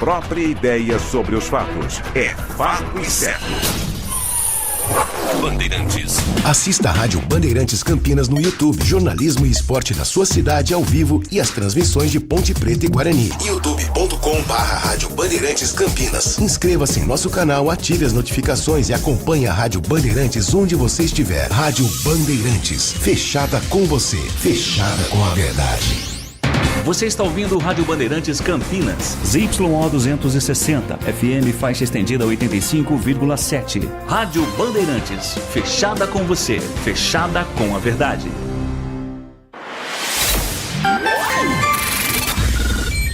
Própria ideia sobre os fatos. É fato e certo. Bandeirantes. Assista a Rádio Bandeirantes Campinas no YouTube. Jornalismo e esporte da sua cidade ao vivo e as transmissões de Ponte Preta e Guarani. youtube.com/Rádio Bandeirantes Campinas. Inscreva-se em nosso canal, ative as notificações e acompanhe a Rádio Bandeirantes onde você estiver. Rádio Bandeirantes. Fechada com você. Fechada com a verdade. Você está ouvindo o Rádio Bandeirantes Campinas. ZYO 260, FM faixa estendida 85,7. Rádio Bandeirantes, fechada com você, fechada com a verdade.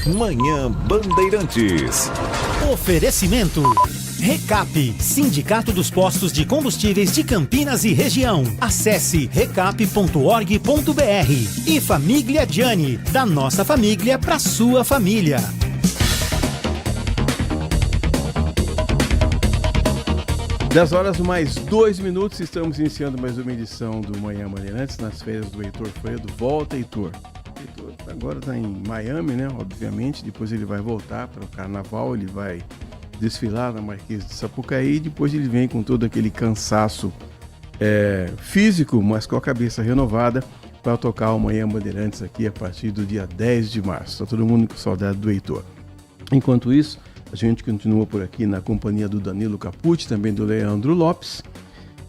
Manhã Bandeirantes. Oferecimento. Recap, Sindicato dos Postos de Combustíveis de Campinas e Região. Acesse recap.org.br. E Família Gianni, da nossa família para sua família. Das horas mais 2 minutos, estamos iniciando mais uma edição do Manhã Bandeirantes, nas férias do Heitor Fredo. Volta, Heitor. Heitor agora está em Miami, né? Obviamente, depois ele vai voltar para o carnaval, ele vai desfilar na Marquês de Sapucaí, e depois ele vem com todo aquele cansaço físico, mas com a cabeça renovada, para tocar o Manhã Bandeirantes aqui a partir do dia 10 de março. Está todo mundo com saudade do Heitor. Enquanto isso, a gente continua por aqui na companhia do Danilo Capucci, também do Leandro Lopes.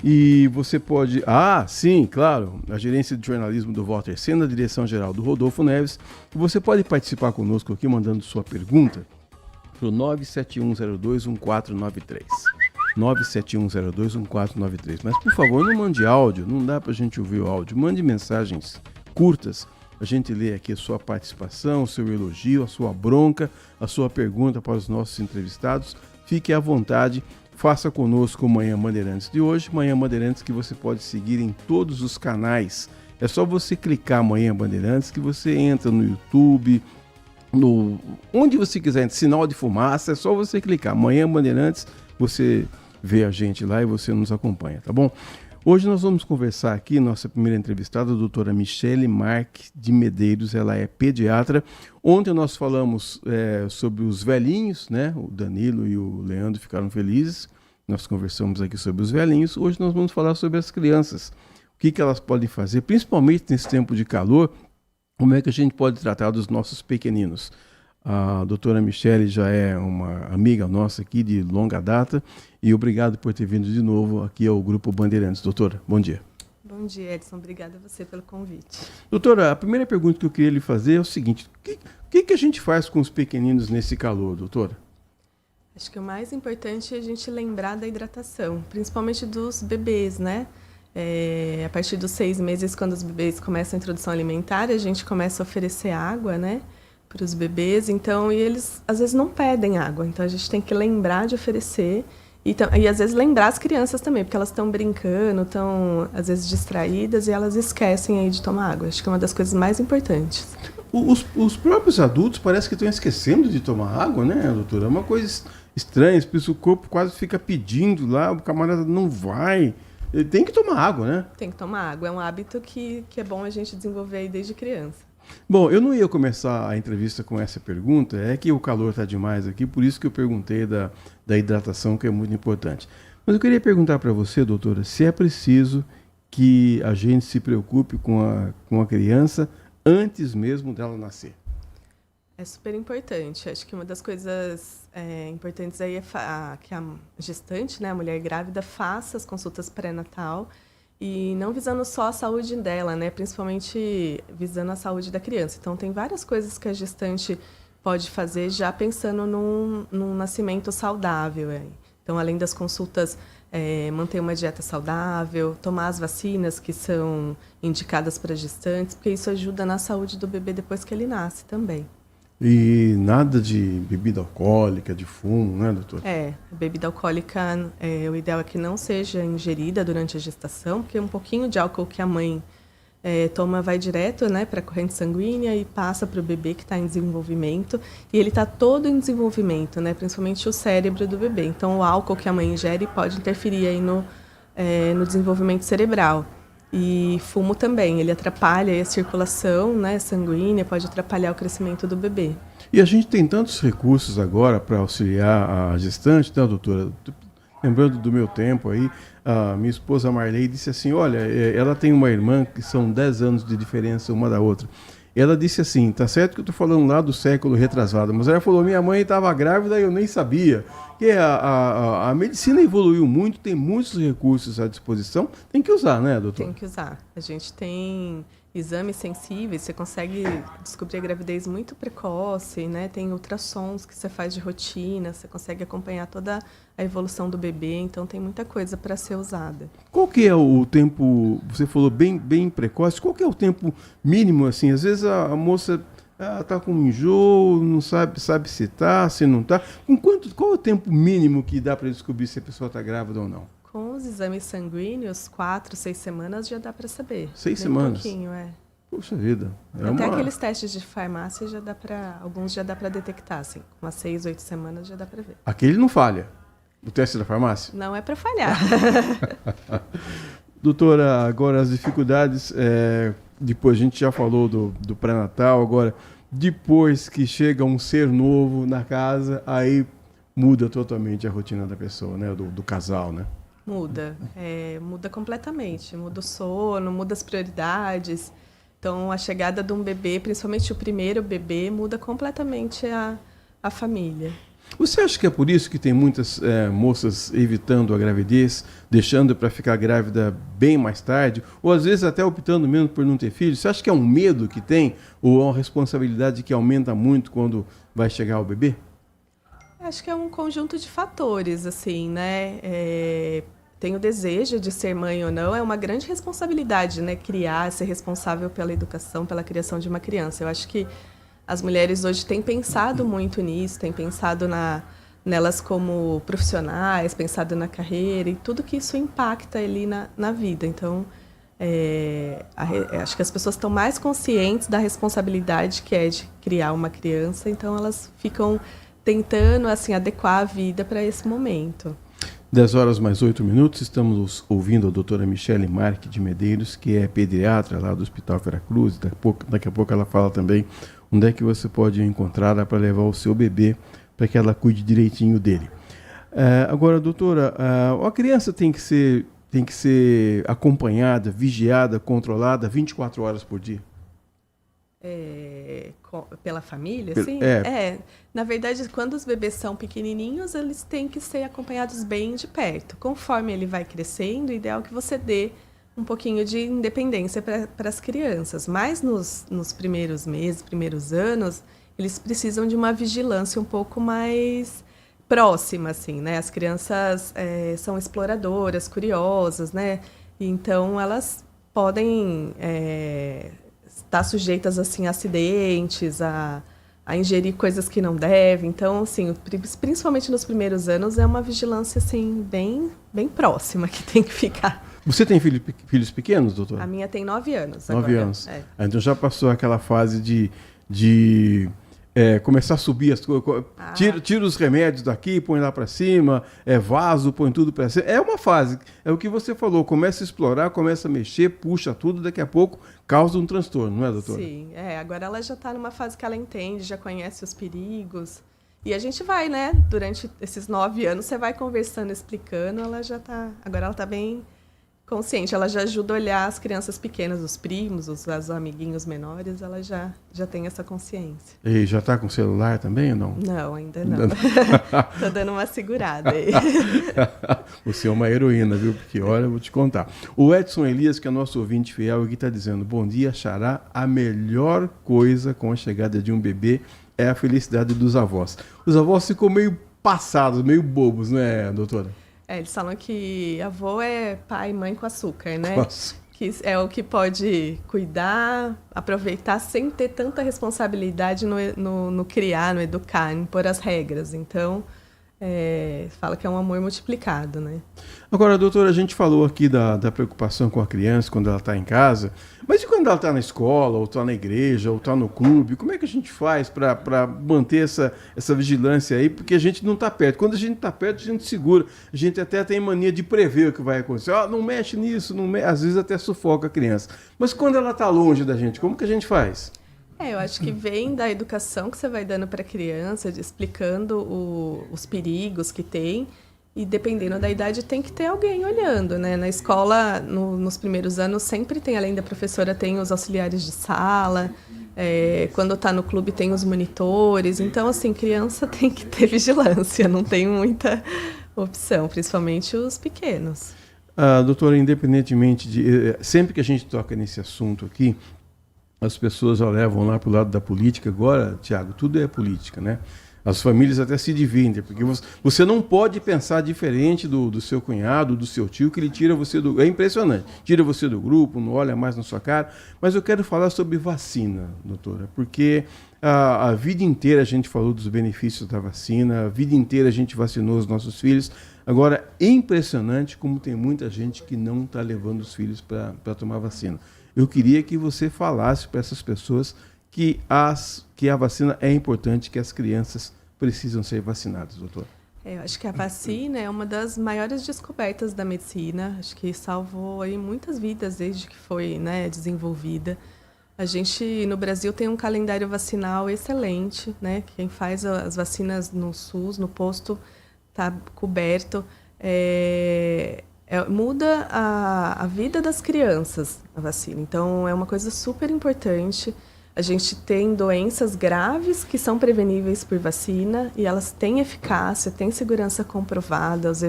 E você pode... sim, claro, a gerência de jornalismo do Walter Sena, a direção-geral do Rodolfo Neves. Você pode participar conosco aqui mandando sua pergunta para o 971021493. 971021493. Mas, por favor, não mande áudio, não dá para a gente ouvir o áudio. Mande mensagens curtas. A gente lê aqui a sua participação, o seu elogio, a sua bronca, a sua pergunta para os nossos entrevistados. Fique à vontade, faça conosco o Manhã Bandeirantes de hoje. Manhã Bandeirantes que você pode seguir em todos os canais. É só você clicar Manhã Bandeirantes que você entra no YouTube, onde você quiser, sinal de fumaça, é só você clicar Manhã Bandeirantes, você vê a gente lá e você nos acompanha, tá bom? Hoje nós vamos conversar aqui, nossa primeira entrevistada, a doutora Michele Marques de Medeiros, ela é pediatra. Ontem nós falamos sobre os velhinhos, né? O Danilo e o Leandro ficaram felizes, nós conversamos aqui sobre os velhinhos. Hoje nós vamos falar sobre as crianças, o que elas podem fazer, principalmente nesse tempo de calor. Como é que a gente pode tratar dos nossos pequeninos? A doutora Michele já é uma amiga nossa aqui de longa data e obrigado por ter vindo de novo aqui ao Grupo Bandeirantes. Doutora, bom dia. Bom dia, Edson. Obrigada a você pelo convite. Doutora, a primeira pergunta que eu queria lhe fazer é o seguinte: o que a gente faz com os pequeninos nesse calor, doutora? Acho que o mais importante é a gente lembrar da hidratação, principalmente dos bebês, né? A partir dos 6 meses, quando os bebês começam a introdução alimentar, a gente começa a oferecer água, né, para os bebês. Então, e eles às vezes não pedem água, então a gente tem que lembrar de oferecer e às vezes lembrar as crianças também, porque elas estão brincando, estão às vezes distraídas e elas esquecem aí de tomar água. Acho que é uma das coisas mais importantes. Os próprios adultos parece que estão esquecendo de tomar água, né, doutora? É uma coisa estranha, o corpo quase fica pedindo lá, o camarada não vai. Ele tem que tomar água, né? Tem que tomar água. É um hábito que é bom a gente desenvolver aí desde criança. Bom, eu não ia começar a entrevista com essa pergunta, é que o calor está demais aqui, por isso que eu perguntei da hidratação, que é muito importante. Mas eu queria perguntar para você, doutora, se é preciso que a gente se preocupe com a criança antes mesmo dela nascer. É super importante. Acho que uma das coisas importantes aí é que a gestante, né, a mulher grávida, faça as consultas pré-natal e não visando só a saúde dela, né, principalmente visando a saúde da criança. Então, tem várias coisas que a gestante pode fazer já pensando num nascimento saudável. Então, além das consultas, manter uma dieta saudável, tomar as vacinas que são indicadas para gestantes, porque isso ajuda na saúde do bebê depois que ele nasce também. E nada de bebida alcoólica, de fumo, né, doutor? A bebida alcoólica, o ideal é que não seja ingerida durante a gestação, porque um pouquinho de álcool que a mãe toma vai direto, né, para a corrente sanguínea e passa para o bebê que está em desenvolvimento. E ele está todo em desenvolvimento, né, principalmente o cérebro do bebê. Então, o álcool que a mãe ingere pode interferir aí no desenvolvimento cerebral. E fumo também, ele atrapalha a circulação, né, sanguínea, pode atrapalhar o crescimento do bebê. E a gente tem tantos recursos agora para auxiliar a gestante, né, doutora? Lembrando do meu tempo aí, a minha esposa Marley disse assim, olha, ela tem uma irmã que são 10 anos de diferença uma da outra. Ela disse assim, tá certo que eu tô falando lá do século retrasado, mas ela falou, minha mãe estava grávida e eu nem sabia. Que a medicina evoluiu muito, tem muitos recursos à disposição, tem que usar, né, doutor? Tem que usar. A gente tem exames sensíveis, você consegue descobrir a gravidez muito precoce, né? Tem ultrassons que você faz de rotina, você consegue acompanhar toda a evolução do bebê, então tem muita coisa para ser usada. Qual que é o tempo, você falou bem precoce, qual que é o tempo mínimo, assim? Às vezes a moça está com enjoo, não sabe se está, se não está. Qual é o tempo mínimo que dá para descobrir se a pessoa está grávida ou não? Com os exames sanguíneos, 4, 6 semanas já dá para saber. 6 semanas? Um pouquinho, é. Puxa vida. Até aqueles testes de farmácia alguns já dá para detectar, assim. Umas 6, 8 semanas já dá para ver. Aquele não falha. O teste da farmácia? Não é para falhar. Doutora, agora as dificuldades, depois a gente já falou do pré-natal, agora depois que chega um ser novo na casa, aí muda totalmente a rotina da pessoa, né? Do casal, né? Muda. Muda completamente. Muda o sono, muda as prioridades. Então, a chegada de um bebê, principalmente o primeiro bebê, muda completamente a família. Você acha que é por isso que tem muitas moças evitando a gravidez, deixando para ficar grávida bem mais tarde, ou às vezes até optando mesmo por não ter filhos? Você acha que é um medo que tem, ou é uma responsabilidade que aumenta muito quando vai chegar o bebê? Acho que é um conjunto de fatores, assim, né? Tem o desejo de ser mãe ou não, é uma grande responsabilidade, né? Criar, ser responsável pela educação, pela criação de uma criança. Eu acho que as mulheres hoje têm pensado muito nisso, têm pensado nelas como profissionais, pensado na carreira e tudo que isso impacta ali na vida. Então, acho que as pessoas estão mais conscientes da responsabilidade que é de criar uma criança, então elas ficam tentando assim, adequar a vida para esse momento. 10 horas mais 8 minutos, estamos ouvindo a doutora Michele Marque de Medeiros, que é pediatra lá do Hospital Veracruz. Daqui a pouco ela fala também onde é que você pode encontrar para levar o seu bebê para que ela cuide direitinho dele. Agora, doutora, a criança tem que ser acompanhada, vigiada, controlada 24 horas por dia? Pela família, sim? Na verdade, quando os bebês são pequenininhos, eles têm que ser acompanhados bem de perto. Conforme ele vai crescendo, o ideal é que você dê um pouquinho de independência para as crianças. Mas nos primeiros meses, primeiros anos, eles precisam de uma vigilância um pouco mais próxima, assim, né? As crianças são exploradoras, curiosas, né? Então, elas podem estar sujeitas assim, a acidentes, a ingerir coisas que não devem. Então, assim, principalmente nos primeiros anos, é uma vigilância assim, bem próxima que tem que ficar. Você tem filhos pequenos, doutor? A minha tem 9 anos. 9 anos. Então já passou aquela fase de começar a subir as coisas. Tira os remédios daqui, põe lá para cima, vaso, põe tudo para cima. É uma fase, é o que você falou, começa a explorar, começa a mexer, puxa tudo, daqui a pouco causa um transtorno, não é, doutora? Sim, agora ela já está numa fase que ela entende, já conhece os perigos. E a gente vai, né, durante esses 9 anos, você vai conversando, explicando, ela já está, agora ela está bem consciente, ela já ajuda a olhar as crianças pequenas, os primos, os amiguinhos menores, ela já tem essa consciência. E já está com celular também ou não? Não, ainda não. Estou dando uma segurada aí. Você é uma heroína, viu? Porque, olha, eu vou te contar. O Edson Elias, que é nosso ouvinte fiel, aqui está dizendo, bom dia, Xará, a melhor coisa com a chegada de um bebê é a felicidade dos avós. Os avós ficam meio passados, meio bobos, não é, doutora? Eles falam que avô é pai e mãe com açúcar, né? Nossa. Que é o que pode cuidar, aproveitar sem ter tanta responsabilidade no criar, no educar, em pôr as regras. Então, fala que é um amor multiplicado, né? Agora, doutora, a gente falou aqui da preocupação com a criança quando ela está em casa, mas e quando ela está na escola, ou está na igreja, ou está no clube? Como é que a gente faz para manter essa vigilância aí? Porque a gente não está perto. Quando a gente está perto, a gente segura. A gente até tem mania de prever o que vai acontecer. Não mexe nisso, às vezes até sufoca a criança. Mas quando ela está longe da gente, como que a gente faz? Eu acho que vem da educação que você vai dando para a criança, explicando os perigos que tem. E dependendo da idade, tem que ter alguém olhando, né? Na escola, nos primeiros anos, sempre tem, além da professora, tem os auxiliares de sala. Quando está no clube, tem os monitores. Então, assim, criança tem que ter vigilância, não tem muita opção, principalmente os pequenos. Doutora, independentemente sempre que a gente toca nesse assunto aqui, as pessoas já levam lá para o lado da política. Agora, Tiago, tudo é política, né? As famílias até se dividem, porque você não pode pensar diferente do seu cunhado, do seu tio, que ele tira você do... É impressionante. Tira você do grupo, não olha mais na sua cara. Mas eu quero falar sobre vacina, doutora, porque a vida inteira a gente falou dos benefícios da vacina, a vida inteira a gente vacinou os nossos filhos. Agora, é impressionante como tem muita gente que não está levando os filhos para tomar vacina. Eu queria que você falasse para essas pessoas que a vacina é importante, que as crianças precisam ser vacinadas, doutor. Eu acho que a vacina é uma das maiores descobertas da medicina. Acho que salvou aí muitas vidas desde que foi, né, desenvolvida. A gente, no Brasil, tem um calendário vacinal excelente, né? Quem faz as vacinas no SUS, no posto, está coberto. Muda a vida das crianças, a vacina. Então, é uma coisa super importante. A gente tem doenças graves que são preveníveis por vacina e elas têm eficácia, têm segurança comprovada. Os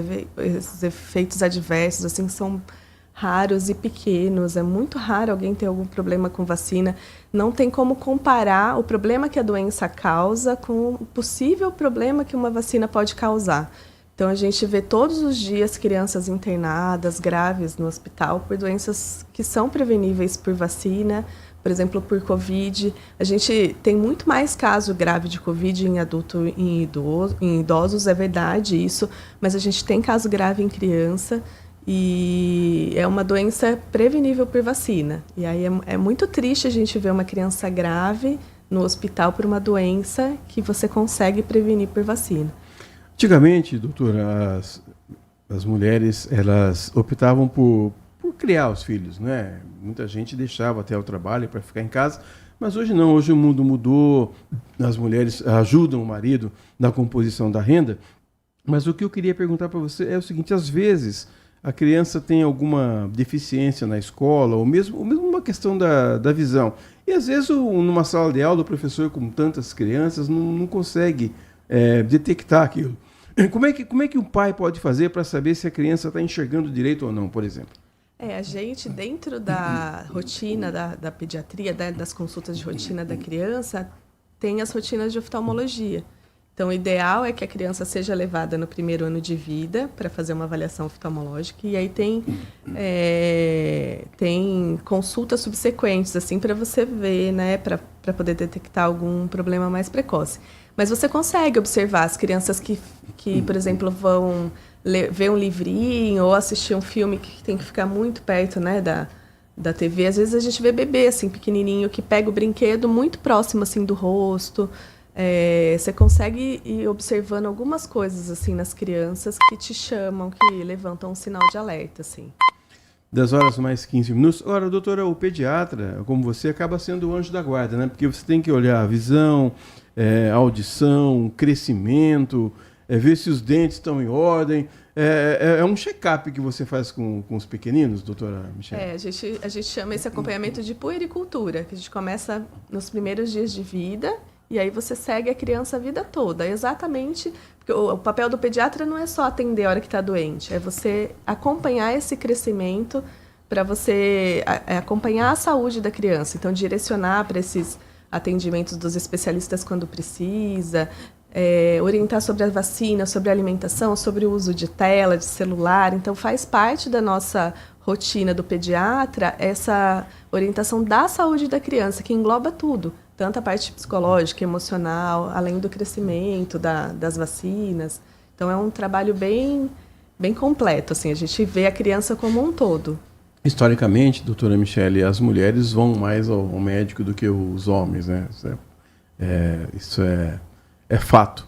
efeitos adversos assim, são raros e pequenos. É muito raro alguém ter algum problema com vacina. Não tem como comparar o problema que a doença causa com o possível problema que uma vacina pode causar. Então, a gente vê todos os dias crianças internadas, graves no hospital, por doenças que são preveníveis por vacina, por exemplo, por Covid. A gente tem muito mais caso grave de Covid em adulto e em idosos, é verdade isso, mas a gente tem caso grave em criança e é uma doença prevenível por vacina. E aí é muito triste a gente ver uma criança grave no hospital por uma doença que você consegue prevenir por vacina. Antigamente, doutora, as mulheres elas optavam por criar os filhos, né? Muita gente deixava até o trabalho para ficar em casa, mas hoje não. Hoje o mundo mudou, as mulheres ajudam o marido na composição da renda. Mas o que eu queria perguntar para você é o seguinte: às vezes a criança tem alguma deficiência na escola, ou mesmo uma questão da visão. E às vezes numa sala de aula o professor, com tantas crianças, não consegue detectar aquilo. Como é que o pai pode fazer para saber se a criança está enxergando direito ou não, por exemplo? A gente, dentro da rotina da pediatria, das consultas de rotina da criança, tem as rotinas de oftalmologia. Então, o ideal é que a criança seja levada no primeiro ano de vida para fazer uma avaliação oftalmológica. E aí tem consultas subsequentes, assim, para você ver, né, para poder detectar algum problema mais precoce. Mas você consegue observar as crianças que por exemplo, vão ver um livrinho ou assistir um filme que tem que ficar muito perto, né, da TV. Às vezes a gente vê bebê assim, pequenininho, que pega o brinquedo muito próximo assim, do rosto. Você consegue ir observando algumas coisas assim, nas crianças que te chamam, que levantam um sinal de alerta. Assim. 10h mais 15. Ora, doutora, o pediatra, como você, acaba sendo o anjo da guarda, né? Porque você tem que olhar a visão, audição, crescimento, ver se os dentes estão em ordem. É um check-up que você faz com os pequeninos, doutora Michele? A gente chama esse acompanhamento de puericultura, que a gente começa nos primeiros dias de vida e aí você segue a criança a vida toda. Exatamente, porque o papel do pediatra não é só atender a hora que está doente, é você acompanhar esse crescimento para você acompanhar a saúde da criança. Então, direcionar para esses atendimentos dos especialistas quando precisa, orientar sobre a vacina, sobre a alimentação, sobre o uso de tela, de celular. Então, faz parte da nossa rotina do pediatra essa orientação da saúde da criança, que engloba tudo, tanto a parte psicológica, emocional, além do crescimento, das vacinas. Então, é um trabalho bem completo, assim, a gente vê a criança como um todo. Historicamente, doutora Michele, as mulheres vão mais ao médico do que os homens, né? Isso é fato.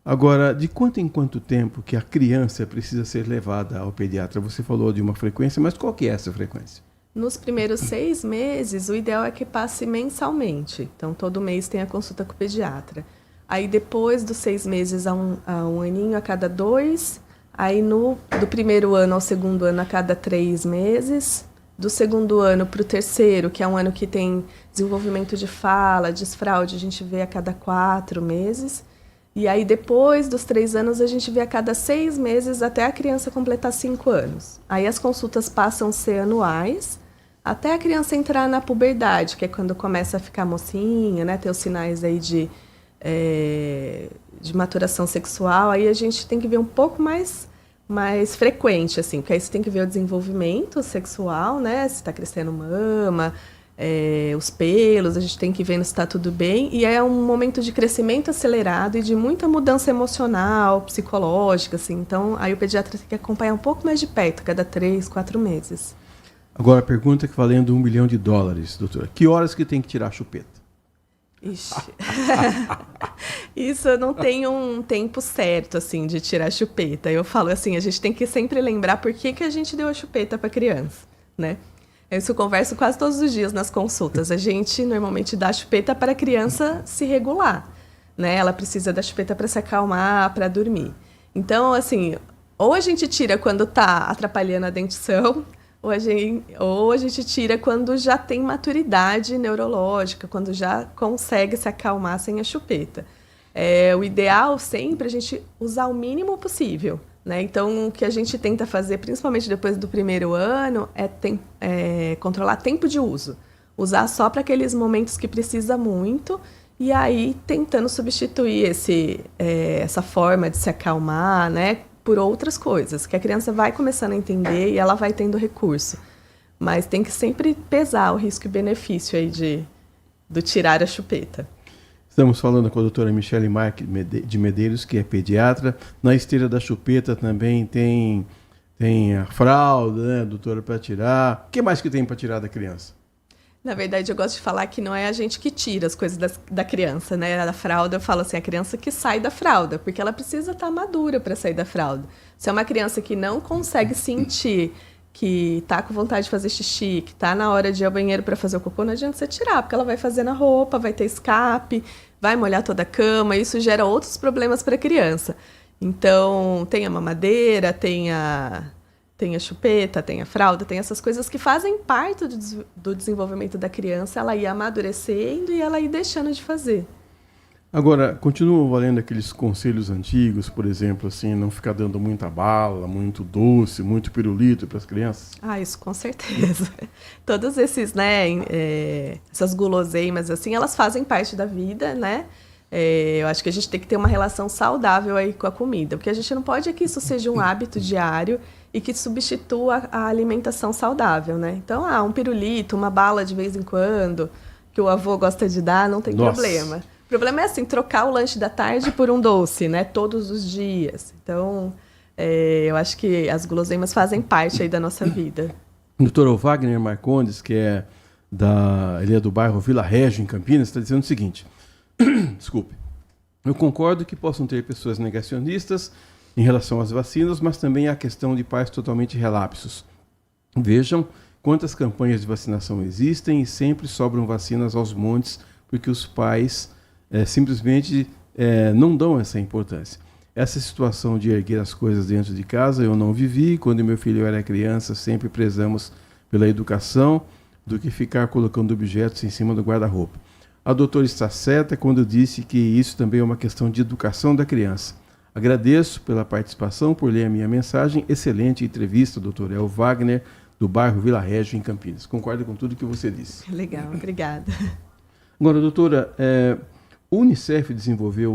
Agora, de quanto em quanto tempo que a criança precisa ser levada ao pediatra? Você falou de uma frequência, mas qual que é essa frequência? Nos primeiros 6 meses, o ideal é que passe mensalmente. Então, todo mês tem a consulta com o pediatra. Aí, depois dos 6 meses a um aninho, a cada 2. Aí, do primeiro ano ao segundo ano, a cada 3 meses. Do segundo ano para o terceiro, que é um ano que tem desenvolvimento de fala, desfraude, a gente vê a cada 4 meses. E aí, depois dos 3 anos, a gente vê a cada 6 meses até a criança completar 5 anos. Aí, as consultas passam a ser anuais, até a criança entrar na puberdade, que é quando começa a ficar mocinha, né? Ter os sinais aí de maturação sexual. Aí a gente tem que ver um pouco mais frequente, assim, porque aí você tem que ver o desenvolvimento sexual, né? Se está crescendo mama, os pelos, a gente tem que ver se está tudo bem. E é um momento de crescimento acelerado e de muita mudança emocional, psicológica, assim. Então, aí o pediatra tem que acompanhar um pouco mais de perto, cada 3, 4 meses. Agora, a pergunta que valendo $1 milhão, doutora. Que horas que tem que tirar a chupeta? Ixi. Isso eu não tenho um tempo certo, assim, de tirar a chupeta. Eu falo assim, a gente tem que sempre lembrar por que a gente deu a chupeta para a criança, né? Isso eu converso quase todos os dias nas consultas. A gente normalmente dá a chupeta para a criança se regular, né? Ela precisa da chupeta para se acalmar, para dormir. Então, assim, ou a gente tira quando está atrapalhando a dentição, ou a gente tira quando já tem maturidade neurológica, quando já consegue se acalmar sem a chupeta. O ideal sempre é a gente usar o mínimo possível, né? Então, o que a gente tenta fazer, principalmente depois do primeiro ano, é controlar tempo de uso. Usar só para aqueles momentos que precisa muito e aí tentando substituir essa forma de se acalmar, né? Por outras coisas, que a criança vai começando a entender e ela vai tendo recurso. Mas tem que sempre pesar o risco e benefício aí do tirar a chupeta. Estamos falando com a doutora Michele Marques de Medeiros, que é pediatra. Na esteira da chupeta também tem a fralda, né, doutora, para tirar. O que mais que tem para tirar da criança? Na verdade, eu gosto de falar que não é a gente que tira as coisas da criança, né? Da fralda, eu falo assim, a criança que sai da fralda, porque ela precisa estar madura para sair da fralda. Se é uma criança que não consegue sentir que está com vontade de fazer xixi, que está na hora de ir ao banheiro para fazer o cocô, não adianta você tirar, porque ela vai fazer na roupa, vai ter escape, vai molhar toda a cama, e isso gera outros problemas para a criança. Então, tem a mamadeira, tem a chupeta, tem a fralda, tem essas coisas que fazem parte do desenvolvimento da criança, ela ir amadurecendo e ela ir deixando de fazer. Agora, continuam valendo aqueles conselhos antigos, por exemplo, assim, não ficar dando muita bala, muito doce, muito pirulito para as crianças? Isso com certeza. Todos esses, né, essas guloseimas, assim, elas fazem parte da vida, né? Eu acho que a gente tem que ter uma relação saudável aí com a comida, porque a gente não pode que isso seja um hábito diário e que substitua a alimentação saudável, né? Então, um pirulito, uma bala de vez em quando, que o avô gosta de dar, não tem problema. O problema é, assim, trocar o lanche da tarde por um doce, né? Todos os dias. Então, eu acho que as guloseimas fazem parte aí da nossa vida. Doutor Wagner Marcondes, que ele é do bairro Vila Régio, em Campinas, está dizendo o seguinte... Desculpe. Eu concordo que possam ter pessoas negacionistas em relação às vacinas, mas também há a questão de pais totalmente relapsos. Vejam quantas campanhas de vacinação existem e sempre sobram vacinas aos montes, porque os pais simplesmente não dão essa importância. Essa situação de erguer as coisas dentro de casa eu não vivi. Quando meu filho era criança, sempre prezamos pela educação do que ficar colocando objetos em cima do guarda-roupa. A doutora está certa quando disse que isso também é uma questão de educação da criança. Agradeço pela participação, por ler a minha mensagem. Excelente entrevista, doutor. É o Wagner, do bairro Vila Régio, em Campinas. Concordo com tudo que você disse. Legal, obrigada. Agora, doutora, o Unicef desenvolveu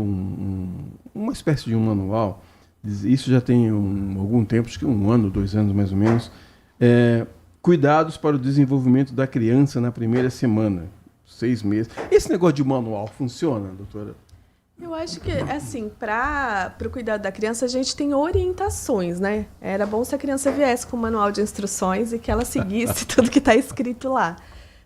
uma espécie de um manual, isso já tem algum tempo, acho que 1 ano, 2 anos mais ou menos, cuidados para o desenvolvimento da criança na primeira semana. 6 meses. Esse negócio de manual funciona, doutora? Eu acho que, assim, para o cuidado da criança, a gente tem orientações, né? Era bom se a criança viesse com o manual de instruções e que ela seguisse tudo que está escrito lá.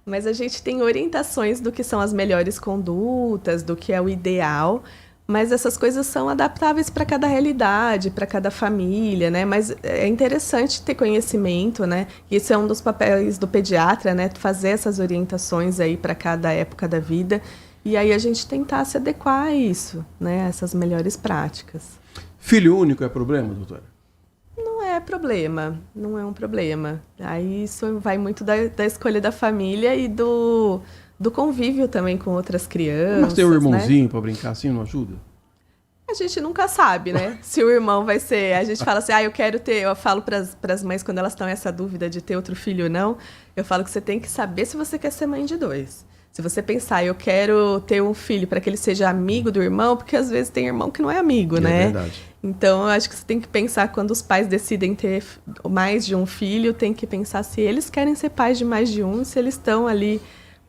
Mas a gente tem orientações do que são as melhores condutas, do que é o ideal, mas essas coisas são adaptáveis para cada realidade, para cada família, né? Mas é interessante ter conhecimento, né? Isso é um dos papéis do pediatra, né? Fazer essas orientações aí para cada época da vida. E aí a gente tentar se adequar a isso, né? Essas melhores práticas. Filho único é problema, doutora? Não é problema, não é um problema. Aí isso vai muito da escolha da família e do convívio também com outras crianças. Mas ter um irmãozinho, né? para brincar assim, não ajuda? A gente nunca sabe, né? Se o irmão vai ser... A gente fala assim, eu quero ter... Eu falo para as mães, quando elas estão essa dúvida de ter outro filho ou não, eu falo que você tem que saber se você quer ser mãe de 2. Se você pensar, eu quero ter um filho para que ele seja amigo do irmão, porque às vezes tem irmão que não é amigo, né? É verdade. Então, eu acho que você tem que pensar, quando os pais decidem ter mais de um filho, tem que pensar se eles querem ser pais de mais de um, se eles estão ali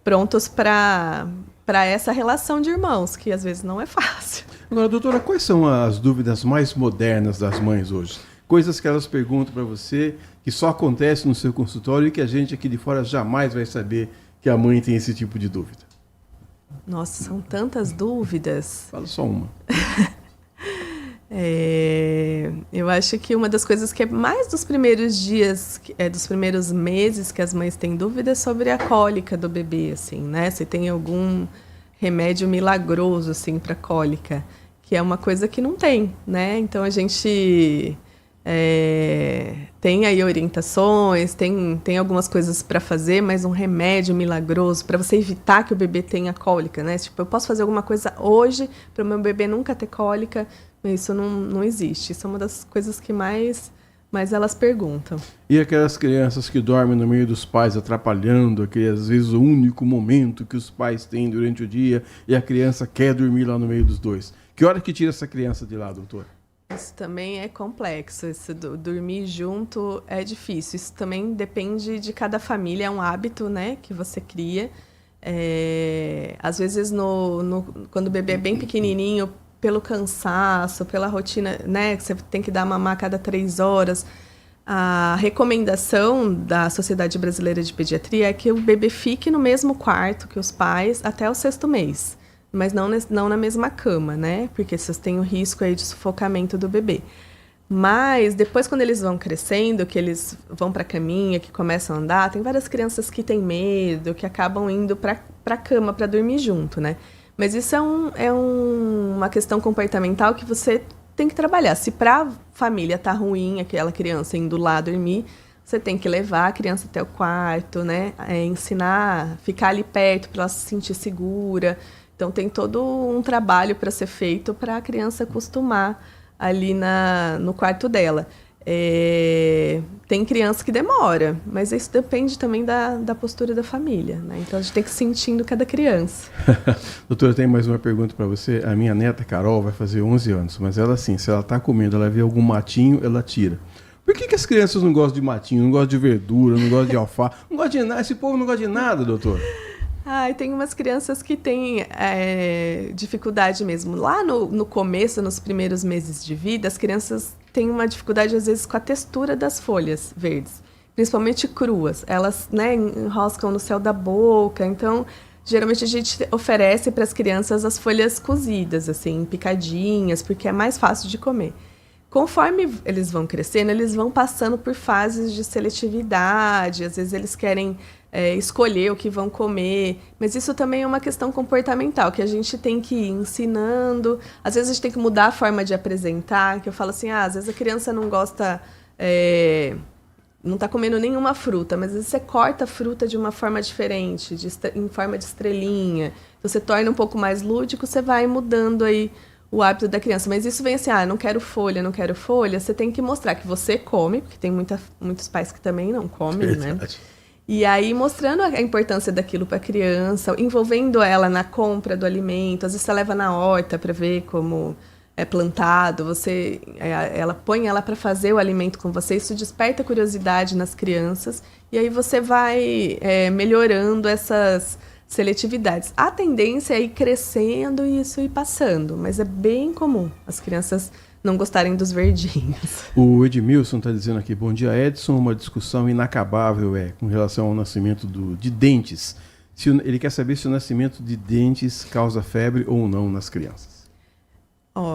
prontos para essa relação de irmãos, que às vezes não é fácil. Agora, doutora, quais são as dúvidas mais modernas das mães hoje? Coisas que elas perguntam para você, que só acontece no seu consultório e que a gente aqui de fora jamais vai saber que a mãe tem esse tipo de dúvida. Nossa, são tantas dúvidas. Fala só uma. Eu acho que uma das coisas que é mais dos primeiros dias, dos primeiros meses que as mães têm dúvida é sobre a cólica do bebê, assim, né? Se tem algum remédio milagroso, assim, para cólica, que é uma coisa que não tem, né? Então a gente tem aí orientações, tem algumas coisas para fazer, mas um remédio milagroso para você evitar que o bebê tenha cólica, né? Tipo, eu posso fazer alguma coisa hoje para o meu bebê nunca ter cólica, mas isso não existe. Isso é uma das coisas que mais elas perguntam. E aquelas crianças que dormem no meio dos pais, atrapalhando, aquele, às vezes, o único momento que os pais têm durante o dia e a criança quer dormir lá no meio dos dois. Que hora que tira essa criança de lá, doutor? Isso também é complexo, isso dormir junto é difícil. Isso também depende de cada família, é um hábito, né, que você cria. Às vezes, quando o bebê é bem pequenininho, pelo cansaço, pela rotina, né, que você tem que dar mamar a cada 3 horas, a recomendação da Sociedade Brasileira de Pediatria é que o bebê fique no mesmo quarto que os pais até o 6º mês. Mas não na mesma cama, né? Porque vocês têm o risco aí de sufocamento do bebê. Mas depois, quando eles vão crescendo, que eles vão para a caminha, que começam a andar, tem várias crianças que têm medo, que acabam indo para a cama para dormir junto, né? Mas isso uma questão comportamental que você tem que trabalhar. Se para a família tá ruim aquela criança indo lá dormir, você tem que levar a criança até o quarto, né? Ensinar, ficar ali perto para ela se sentir segura. Então, tem todo um trabalho para ser feito para a criança acostumar ali no quarto dela. Tem criança que demora, mas isso depende também da postura da família, né? Então, a gente tem que ir sentindo cada criança. Doutora, tem mais uma pergunta para você. A minha neta, Carol, vai fazer 11 anos, mas ela, assim, se ela está comendo, ela vê algum matinho, ela tira. Por que as crianças não gostam de matinho, não gostam de verdura, não gostam de alface? Não gostam de nada. Esse povo não gosta de nada, doutor. Tem umas crianças que têm dificuldade mesmo. Lá no começo, nos primeiros meses de vida, as crianças têm uma dificuldade, às vezes, com a textura das folhas verdes, principalmente cruas. Elas, né, enroscam no céu da boca. Então, geralmente, a gente oferece para as crianças as folhas cozidas, assim, picadinhas, porque é mais fácil de comer. Conforme eles vão crescendo, eles vão passando por fases de seletividade. Às vezes, eles querem escolher o que vão comer, mas isso também é uma questão comportamental, que a gente tem que ir ensinando. Às vezes a gente tem que mudar a forma de apresentar, que eu falo assim, às vezes a criança não gosta, não está comendo nenhuma fruta, mas às vezes você corta a fruta de uma forma diferente, em forma de estrelinha, então você torna um pouco mais lúdico, você vai mudando aí o hábito da criança. Mas isso vem assim, não quero folha, você tem que mostrar que você come, porque tem muitos pais que também não comem, né? E aí, mostrando a importância daquilo para a criança, envolvendo ela na compra do alimento. Às vezes você leva na horta para ver como é plantado, ela põe ela para fazer o alimento com você. Isso desperta curiosidade nas crianças. E aí você vai melhorando essas seletividades. A tendência é ir crescendo e isso ir passando, mas é bem comum as crianças não gostarem dos verdinhos. O Edmilson está dizendo aqui, bom dia, Edson, uma discussão inacabável com relação ao nascimento de dentes. Ele quer saber se o nascimento de dentes causa febre ou não nas crianças.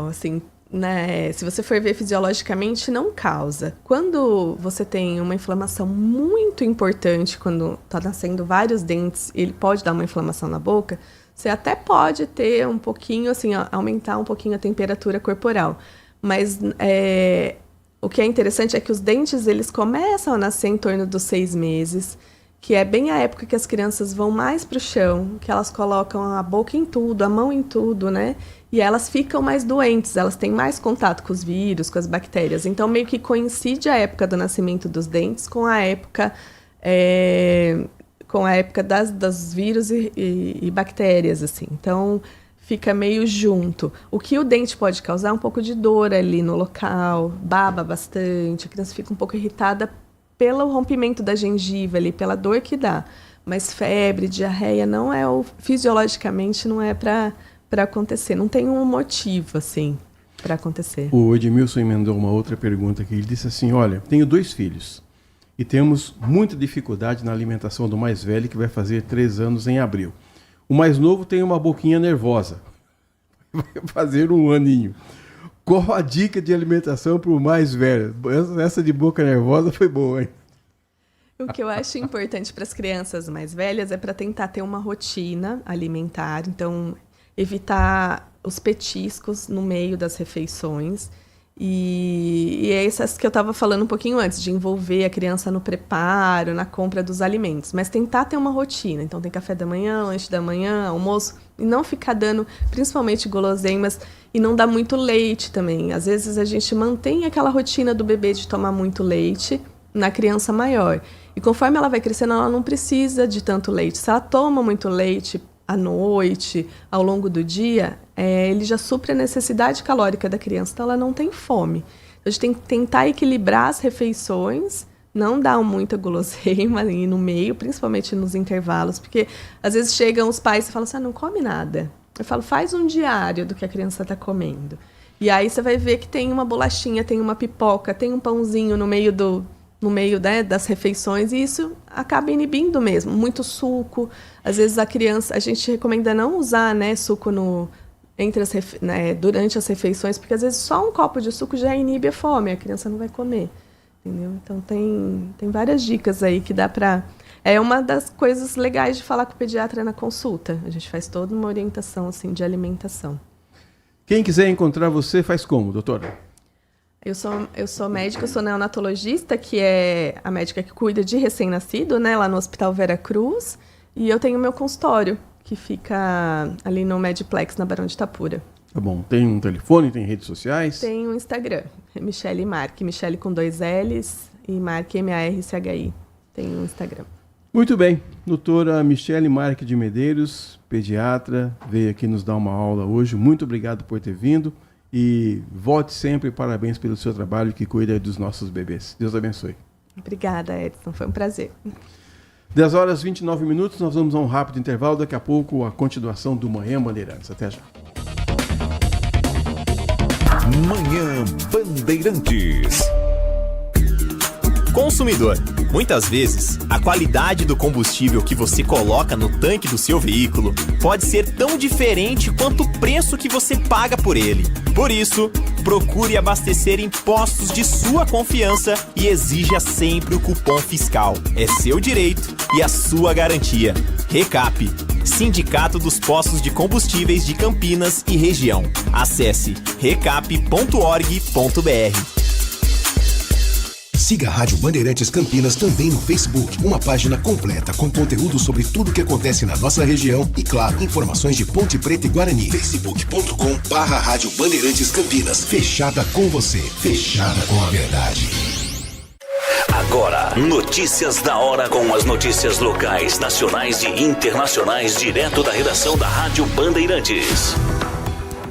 Assim, né, se você for ver fisiologicamente, não causa. Quando você tem uma inflamação muito importante, quando está nascendo vários dentes, ele pode dar uma inflamação na boca, você até pode ter um pouquinho, assim, aumentar um pouquinho a temperatura corporal. Mas o que é interessante é que os dentes, eles começam a nascer em torno dos 6 meses, que é bem a época que as crianças vão mais para o chão, que elas colocam a boca em tudo, a mão em tudo, né? E elas ficam mais doentes, elas têm mais contato com os vírus, com as bactérias. Então, meio que coincide a época do nascimento dos dentes com a época das vírus e bactérias, assim. Então, fica meio junto. O que o dente pode causar é um pouco de dor ali no local, baba bastante, a criança fica um pouco irritada pelo rompimento da gengiva ali, pela dor que dá. Mas febre, diarreia, fisiologicamente não é para acontecer. Não tem um motivo, assim, para acontecer. O Edmilson emendou uma outra pergunta aqui. Ele disse assim, olha, tenho 2 filhos e temos muita dificuldade na alimentação do mais velho, que vai fazer 3 anos em abril. O mais novo tem uma boquinha nervosa. Vai fazer 1 aninho. Qual a dica de alimentação para o mais velho? Essa de boca nervosa foi boa, hein? O que eu acho importante para as crianças mais velhas é para tentar ter uma rotina alimentar. Então, evitar os petiscos no meio das refeições. E é essas que eu estava falando um pouquinho antes, de envolver a criança no preparo, na compra dos alimentos. Mas tentar ter uma rotina. Então, tem café da manhã, lanche da manhã, almoço. E não ficar dando, principalmente guloseimas, e não dar muito leite também. Às vezes, a gente mantém aquela rotina do bebê de tomar muito leite na criança maior. E conforme ela vai crescendo, ela não precisa de tanto leite. Se ela toma muito leite à noite, ao longo do dia, ele já supre a necessidade calórica da criança, então ela não tem fome. A gente tem que tentar equilibrar as refeições, não dar muita guloseima ali no meio, principalmente nos intervalos, porque às vezes chegam os pais e falam assim, não come nada. Eu falo, faz um diário do que a criança está comendo. E aí você vai ver que tem uma bolachinha, tem uma pipoca, tem um pãozinho no meio das refeições, e isso acaba inibindo mesmo. Muito suco. Às vezes a gente recomenda não usar, né, suco durante as refeições, porque às vezes só um copo de suco já inibe a fome, a criança não vai comer. Entendeu? Então tem várias dicas aí que dá para... É uma das coisas legais de falar com o pediatra na consulta. A gente faz toda uma orientação assim, de alimentação. Quem quiser encontrar você, faz como, doutora? Eu sou médica, eu sou neonatologista, que é a médica que cuida de recém-nascido, né, lá no Hospital Vera Cruz. E eu tenho meu consultório, que fica ali no Mediplex, na Barão de Itapura. Tá bom. Tem um telefone, tem redes sociais? Tem um Instagram, Michele Marque, Michele com 2 L's e Marque M-A-R-C-H-I. Tem um Instagram. Muito bem. Doutora Michele Marque de Medeiros, pediatra, veio aqui nos dar uma aula hoje. Muito obrigado por ter vindo. E volte sempre, parabéns pelo seu trabalho que cuida dos nossos bebês. Deus abençoe. Obrigada, Edson, foi um prazer. 10h29, nós vamos a um rápido intervalo, daqui a pouco a continuação do Manhã Bandeirantes. Até já. Manhã Bandeirantes. Consumidor, muitas vezes, a qualidade do combustível que você coloca no tanque do seu veículo pode ser tão diferente quanto o preço que você paga por ele. Por isso, procure abastecer em postos de sua confiança e exija sempre o cupom fiscal. É seu direito e a sua garantia. Recap, Sindicato dos Postos de Combustíveis de Campinas e Região. Acesse recap.org.br. Siga a Rádio Bandeirantes Campinas também no Facebook. Uma página completa com conteúdo sobre tudo que acontece na nossa região e, claro, informações de Ponte Preta e Guarani. facebook.com/Rádio Bandeirantes Campinas. Fechada com você. Fechada com a verdade. Agora, notícias da hora com as notícias locais, nacionais e internacionais direto da redação da Rádio Bandeirantes.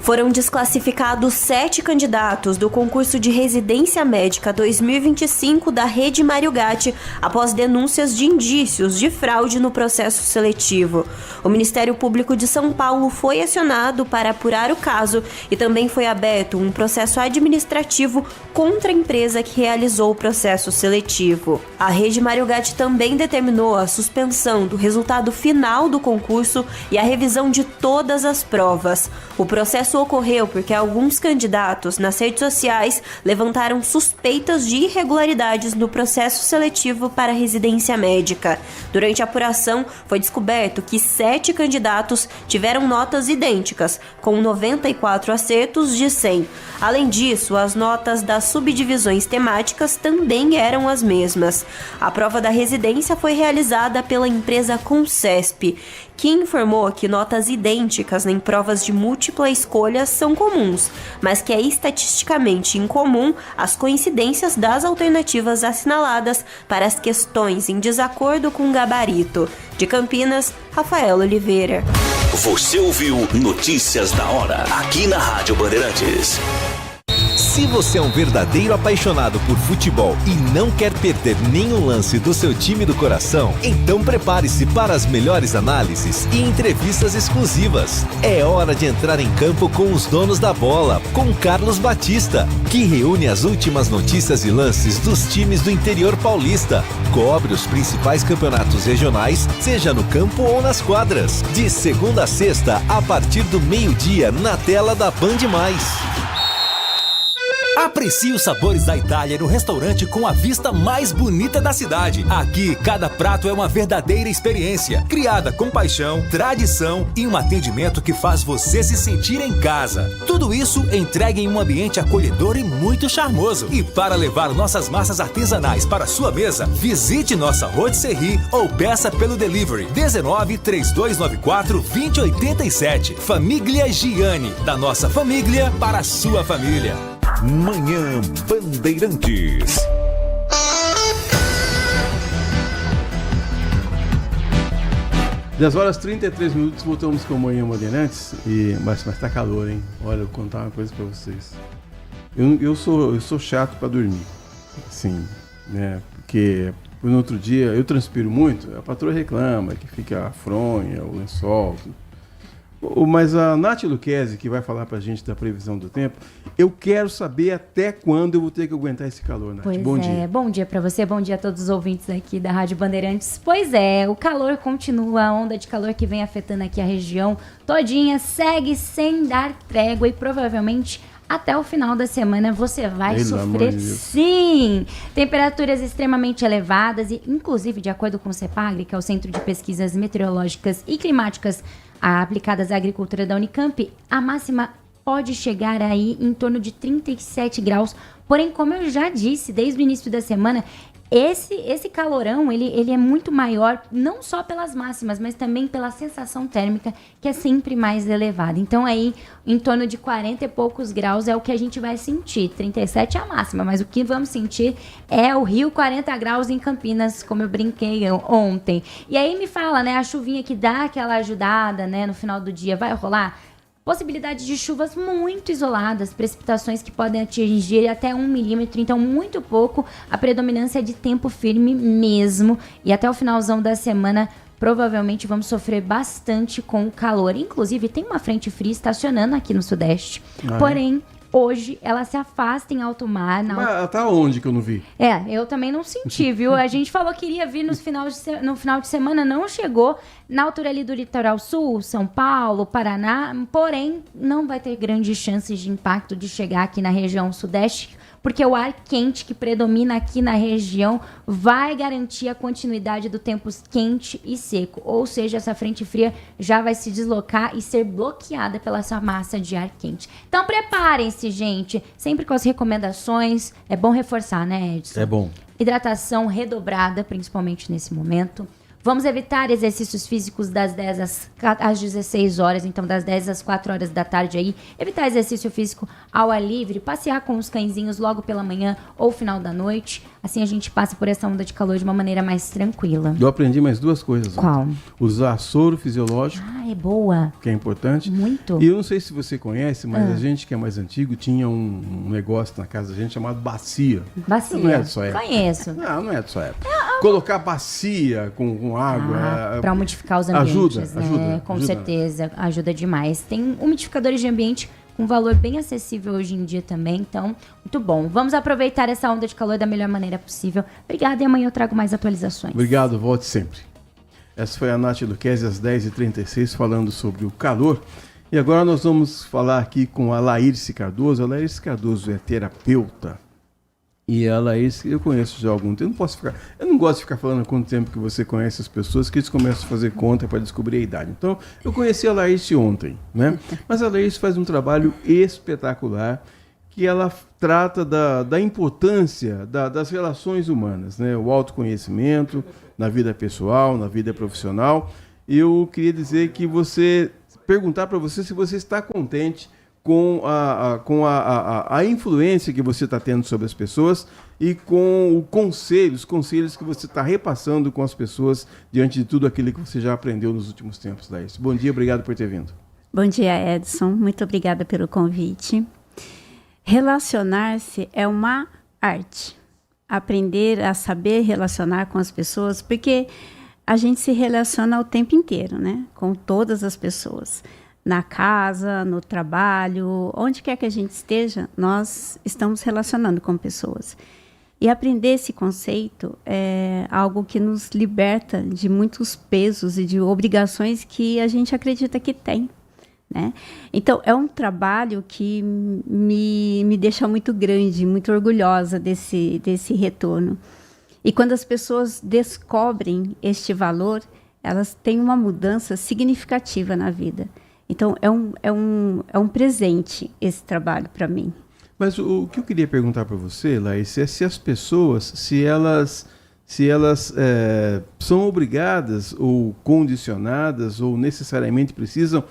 Foram desclassificados 7 candidatos do concurso de residência médica 2025 da Rede Mário Gatti após denúncias de indícios de fraude no processo seletivo. O Ministério Público de São Paulo foi acionado para apurar o caso e também foi aberto um processo administrativo contra a empresa que realizou o processo seletivo. A Rede Mário Gatti também determinou a suspensão do resultado final do concurso e a revisão de todas as provas. O processo ocorreu porque alguns candidatos nas redes sociais levantaram suspeitas de irregularidades no processo seletivo para residência médica. Durante a apuração, foi descoberto que 7 candidatos tiveram notas idênticas, com 94 acertos de 100. Além disso, as notas das subdivisões temáticas também eram as mesmas. A prova da residência foi realizada pela empresa Concesp, que informou que notas idênticas em provas de múltipla escolha são comuns, mas que é estatisticamente incomum as coincidências das alternativas assinaladas para as questões em desacordo com o gabarito. De Campinas, Rafael Oliveira. Você ouviu Notícias da Hora, aqui na Rádio Bandeirantes. Se você é um verdadeiro apaixonado por futebol e não quer perder nenhum lance do seu time do coração, então prepare-se para as melhores análises e entrevistas exclusivas. É hora de entrar em campo com os donos da bola, com Carlos Batista, que reúne as últimas notícias e lances dos times do interior paulista. Cobre os principais campeonatos regionais, seja no campo ou nas quadras. De segunda a sexta, a partir do meio-dia, na tela da Band+. Aprecie os sabores da Itália no restaurante com a vista mais bonita da cidade. Aqui, cada prato é uma verdadeira experiência, criada com paixão, tradição e um atendimento que faz você se sentir em casa. Tudo isso entregue em um ambiente acolhedor e muito charmoso. E para levar nossas massas artesanais para sua mesa, visite nossa rotisserie ou peça pelo delivery 19 3294 2087. Família Gianni, da nossa família para a sua família. Manhã Bandeirantes. Das horas 33 minutos, voltamos com Manhã Bandeirantes. Mas tá calor, hein? Olha, eu vou contar uma coisa pra vocês. Eu sou chato pra dormir. Sim, né? Porque no outro dia eu transpiro muito, a patroa reclama que fica a fronha, o lençol. Mas a Nath Luquezzi, que vai falar pra gente da previsão do tempo, eu quero saber até quando eu vou ter que aguentar esse calor, Nath. Pois bom dia. Bom dia pra você, bom dia a todos os ouvintes aqui da Rádio Bandeirantes. Pois é, o calor continua, a onda de calor que vem afetando aqui a região todinha segue sem dar trégua e provavelmente até o final da semana você vai sofrer, sim, temperaturas extremamente elevadas e, inclusive, de acordo com o CEPAGRE, que é o Centro de Pesquisas Meteorológicas e Climáticas aplicadas à agricultura da Unicamp, a máxima pode chegar aí em torno de 37 graus. Porém, como eu já disse desde o início da semana, esse calorão, ele é muito maior, não só pelas máximas, mas também pela sensação térmica, que é sempre mais elevada. Então, aí, em torno de 40 e poucos graus é o que a gente vai sentir. 37 é a máxima, mas o que vamos sentir é o Rio 40 graus em Campinas, como eu brinquei ontem. E aí me fala, né, a chuvinha que dá aquela ajudada, né, no final do dia, vai rolar? Possibilidade de chuvas muito isoladas, precipitações que podem atingir até 1 milímetro, então muito pouco, a predominância é de tempo firme mesmo. E até o finalzão da semana, provavelmente vamos sofrer bastante com o calor. Inclusive, tem uma frente fria estacionando aqui no Sudeste, porém, hoje ela se afasta em alto mar. Mas ela tá onde que eu não vi? Eu também não senti, viu? A gente falou que iria vir no final de semana, não chegou. Na altura ali do litoral sul, São Paulo, Paraná, porém, não vai ter grandes chances de impacto de chegar aqui na região sudeste, porque o ar quente que predomina aqui na região vai garantir a continuidade do tempo quente e seco. Ou seja, essa frente fria já vai se deslocar e ser bloqueada pela essa massa de ar quente. Então, preparem-se, gente. Sempre com as recomendações. É bom reforçar, né, Edson? É bom. Hidratação redobrada, principalmente nesse momento. Vamos evitar exercícios físicos das 10 às 16 horas, então das 10 às 4 horas da tarde aí. Evitar exercício físico ao ar livre, passear com os cãezinhos logo pela manhã ou final da noite. Assim a gente passa por essa onda de calor de uma maneira mais tranquila. Eu aprendi mais 2 coisas. Qual? Ontem. Usar soro fisiológico. É boa. Que é importante. Muito. E eu não sei se você conhece, mas a gente que é mais antigo tinha um negócio na casa da gente chamado bacia. Bacia. Não é de sua época. Conheço. Não é de sua época. Colocar bacia com água. Para umidificar os ambientes, ajuda. Com certeza, ajuda demais. Tem umidificadores de ambiente com valor bem acessível hoje em dia também, então, muito bom. Vamos aproveitar essa onda de calor da melhor maneira possível. Obrigada, e amanhã eu trago mais atualizações. Obrigado, volte sempre. Essa foi a Nath Luquezzi às 10h36 falando sobre o calor. E agora nós vamos falar aqui com a Laírce Cardoso. A Laírce Cardoso é terapeuta. E a Laírce eu conheço já há algum tempo. Eu não gosto de ficar falando há quanto tempo que você conhece as pessoas, que eles começam a fazer conta para descobrir a idade. Então, eu conheci a Laírce ontem, né? Mas a Laírce faz um trabalho espetacular, que ela trata da importância das relações humanas, né? O autoconhecimento na vida pessoal, na vida profissional. Eu queria dizer que perguntar para você se você está contente com a influência que você está tendo sobre as pessoas e com os conselhos que você está repassando com as pessoas diante de tudo aquilo que você já aprendeu nos últimos tempos, Laírce. Bom dia, obrigado por ter vindo. Bom dia, Edson. Muito obrigada pelo convite. Relacionar-se é uma arte. Aprender a saber relacionar com as pessoas, porque a gente se relaciona o tempo inteiro, né? Com todas as pessoas. Na casa, no trabalho, onde quer que a gente esteja, nós estamos relacionando com pessoas. E aprender esse conceito é algo que nos liberta de muitos pesos e de obrigações que a gente acredita que tem, né? Então, é um trabalho que me deixa muito grande, muito orgulhosa desse retorno. E quando as pessoas descobrem este valor, elas têm uma mudança significativa na vida. Então, é um presente esse trabalho para mim. Mas o que eu queria perguntar para você, Laírce, é se as pessoas, se elas são obrigadas ou condicionadas ou necessariamente precisam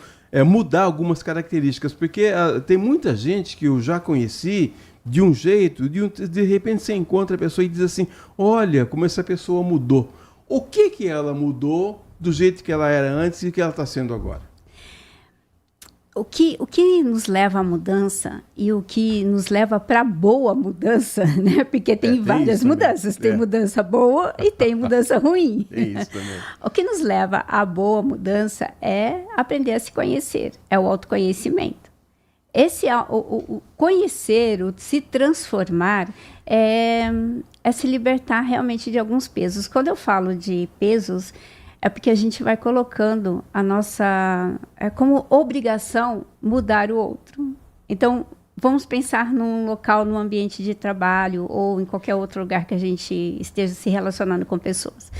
mudar algumas características. Porque tem muita gente que eu já conheci de um jeito, de repente você encontra a pessoa e diz assim, olha como essa pessoa mudou. O que ela mudou do jeito que ela era antes e que ela está sendo agora? O que nos leva à mudança e o que nos leva para boa mudança, né? Porque tem várias mudanças. Tem mudança boa e tem mudança ruim. É isso também. O que nos leva à boa mudança é aprender a se conhecer, é o autoconhecimento. O conhecer, o se transformar, é se libertar realmente de alguns pesos. Quando eu falo de pesos, é porque a gente vai colocando a nossa... como obrigação mudar o outro. Então, vamos pensar num local, num ambiente de trabalho ou em qualquer outro lugar que a gente esteja se relacionando com pessoas.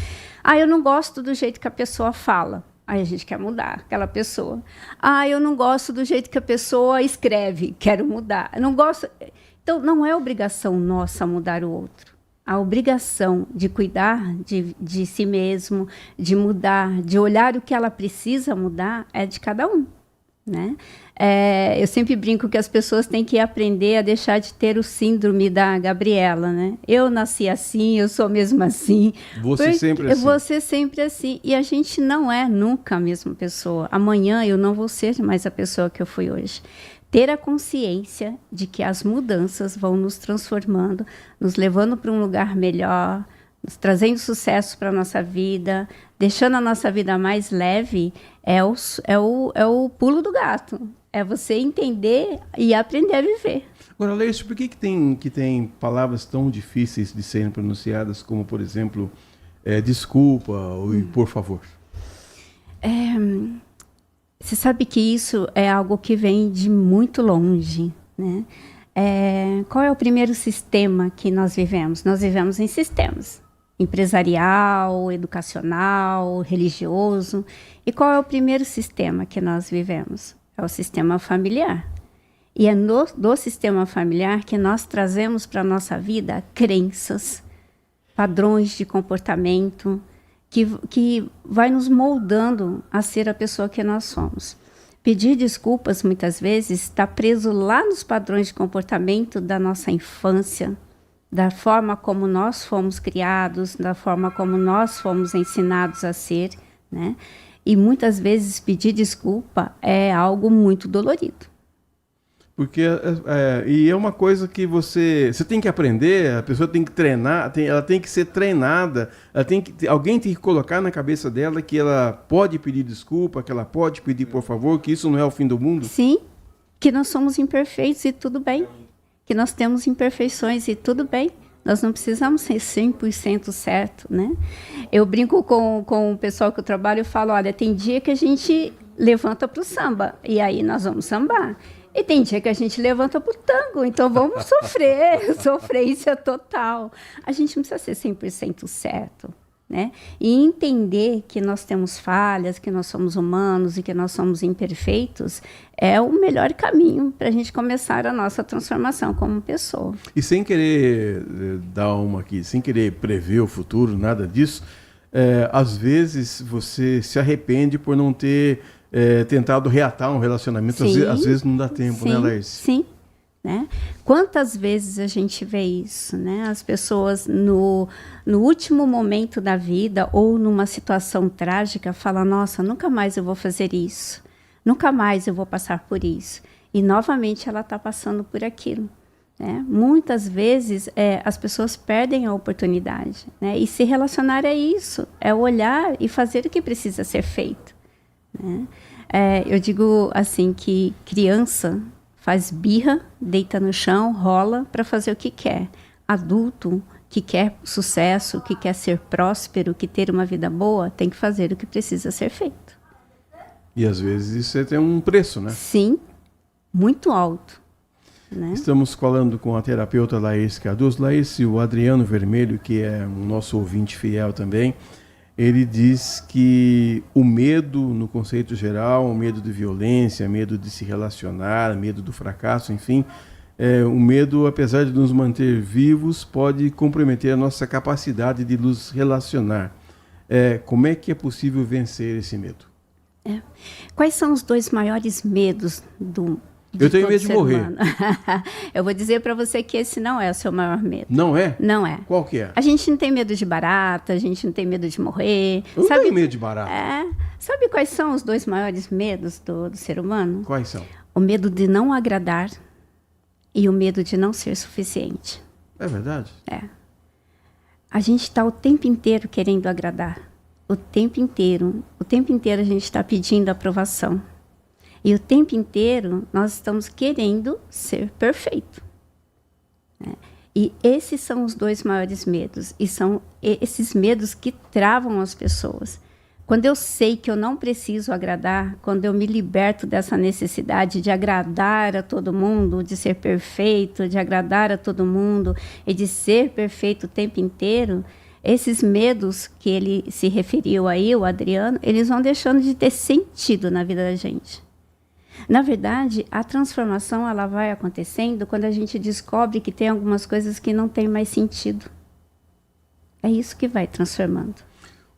Eu não gosto do jeito que a pessoa fala. Aí a gente quer mudar aquela pessoa. Eu não gosto do jeito que a pessoa escreve. Quero mudar. Eu não gosto... Então, não é obrigação nossa mudar o outro. A obrigação de cuidar de si mesmo, de mudar, de olhar o que ela precisa mudar, é de cada um, né? Eu sempre brinco que as pessoas têm que aprender a deixar de ter o síndrome da Gabriela, né? Eu nasci assim, eu sou mesmo assim. Você sempre assim. Você sempre assim. E a gente não é nunca a mesma pessoa. Amanhã eu não vou ser mais a pessoa que eu fui hoje. Ter a consciência de que as mudanças vão nos transformando, nos levando para um lugar melhor, nos trazendo sucesso para a nossa vida, deixando a nossa vida mais leve, é o pulo do gato. É você entender e aprender a viver. Agora, Laírce, por que tem palavras tão difíceis de serem pronunciadas, como, por exemplo, desculpa ou por favor? Você sabe que isso é algo que vem de muito longe, né? Qual é o primeiro sistema que nós vivemos? Nós vivemos em sistemas. Empresarial, educacional, religioso. E qual é o primeiro sistema que nós vivemos? É o sistema familiar. E é do sistema familiar que nós trazemos para a nossa vida crenças, padrões de comportamento, que vai nos moldando a ser a pessoa que nós somos. Pedir desculpas, muitas vezes, está preso lá nos padrões de comportamento da nossa infância, da forma como nós fomos criados, da forma como nós fomos ensinados a ser, né? E muitas vezes pedir desculpa é algo muito dolorido. Porque e é uma coisa que você tem que aprender, a pessoa tem que treinar, ela tem que ser treinada, alguém tem que colocar na cabeça dela que ela pode pedir desculpa, que ela pode pedir por favor, que isso não é o fim do mundo. Sim, que nós somos imperfeitos e tudo bem, que nós temos imperfeições e tudo bem. Nós não precisamos ser 100% certo, né? Eu brinco com o pessoal que eu trabalho e falo, olha, tem dia que a gente levanta para o samba, e aí nós vamos sambar. E tem dia que a gente levanta para o tango, então vamos sofrer, sofrência total. A gente não precisa ser 100% certo, né? E entender que nós temos falhas, que nós somos humanos e que nós somos imperfeitos é o melhor caminho para a gente começar a nossa transformação como pessoa. E sem querer sem querer prever o futuro, nada disso, às vezes você se arrepende por não ter tentado reatar um relacionamento. Às vezes não dá tempo, sim, né, Laís? Sim. Né? Quantas vezes a gente vê isso, né? As pessoas no último momento da vida ou numa situação trágica falam, nossa, nunca mais eu vou fazer isso, nunca mais eu vou passar por isso. E novamente ela está passando por aquilo. Né? Muitas vezes as pessoas perdem a oportunidade, né? E se relacionar é isso, é olhar e fazer o que precisa ser feito. Né? Eu digo assim que criança faz birra, deita no chão, rola para fazer o que quer. Adulto que quer sucesso, que quer ser próspero, que ter uma vida boa, tem que fazer o que precisa ser feito. E às vezes isso tem um preço, né? Sim, muito alto. Né? Estamos falando com a terapeuta Laís Cardoso. Laís, o Adriano Vermelho, que é um nosso ouvinte fiel também, ele diz que o medo, no conceito geral, o medo de violência, medo de se relacionar, medo do fracasso, enfim, o medo, apesar de nos manter vivos, pode comprometer a nossa capacidade de nos relacionar. Como é que é possível vencer esse medo? Quais são os dois maiores medos do Eu tenho medo de morrer. Eu vou dizer para você que esse não é o seu maior medo. Não é? Não é. Qual que é? A gente não tem medo de barata, a gente não tem medo de morrer. Eu não tenho medo de barata. Sabe quais são os dois maiores medos do ser humano? Quais são? O medo de não agradar e o medo de não ser suficiente. É verdade? A gente está o tempo inteiro querendo agradar. O tempo inteiro a gente está pedindo aprovação. E o tempo inteiro nós estamos querendo ser perfeito. Né? E esses são os dois maiores medos. E são esses medos que travam as pessoas. Quando eu sei que eu não preciso agradar, quando eu me liberto dessa necessidade de agradar a todo mundo, de ser perfeito, de agradar a todo mundo e de ser perfeito o tempo inteiro, esses medos que ele se referiu aí, o Adriano, eles vão deixando de ter sentido na vida da gente. Na verdade, a transformação ela vai acontecendo quando a gente descobre que tem algumas coisas que não tem mais sentido. É isso que vai transformando.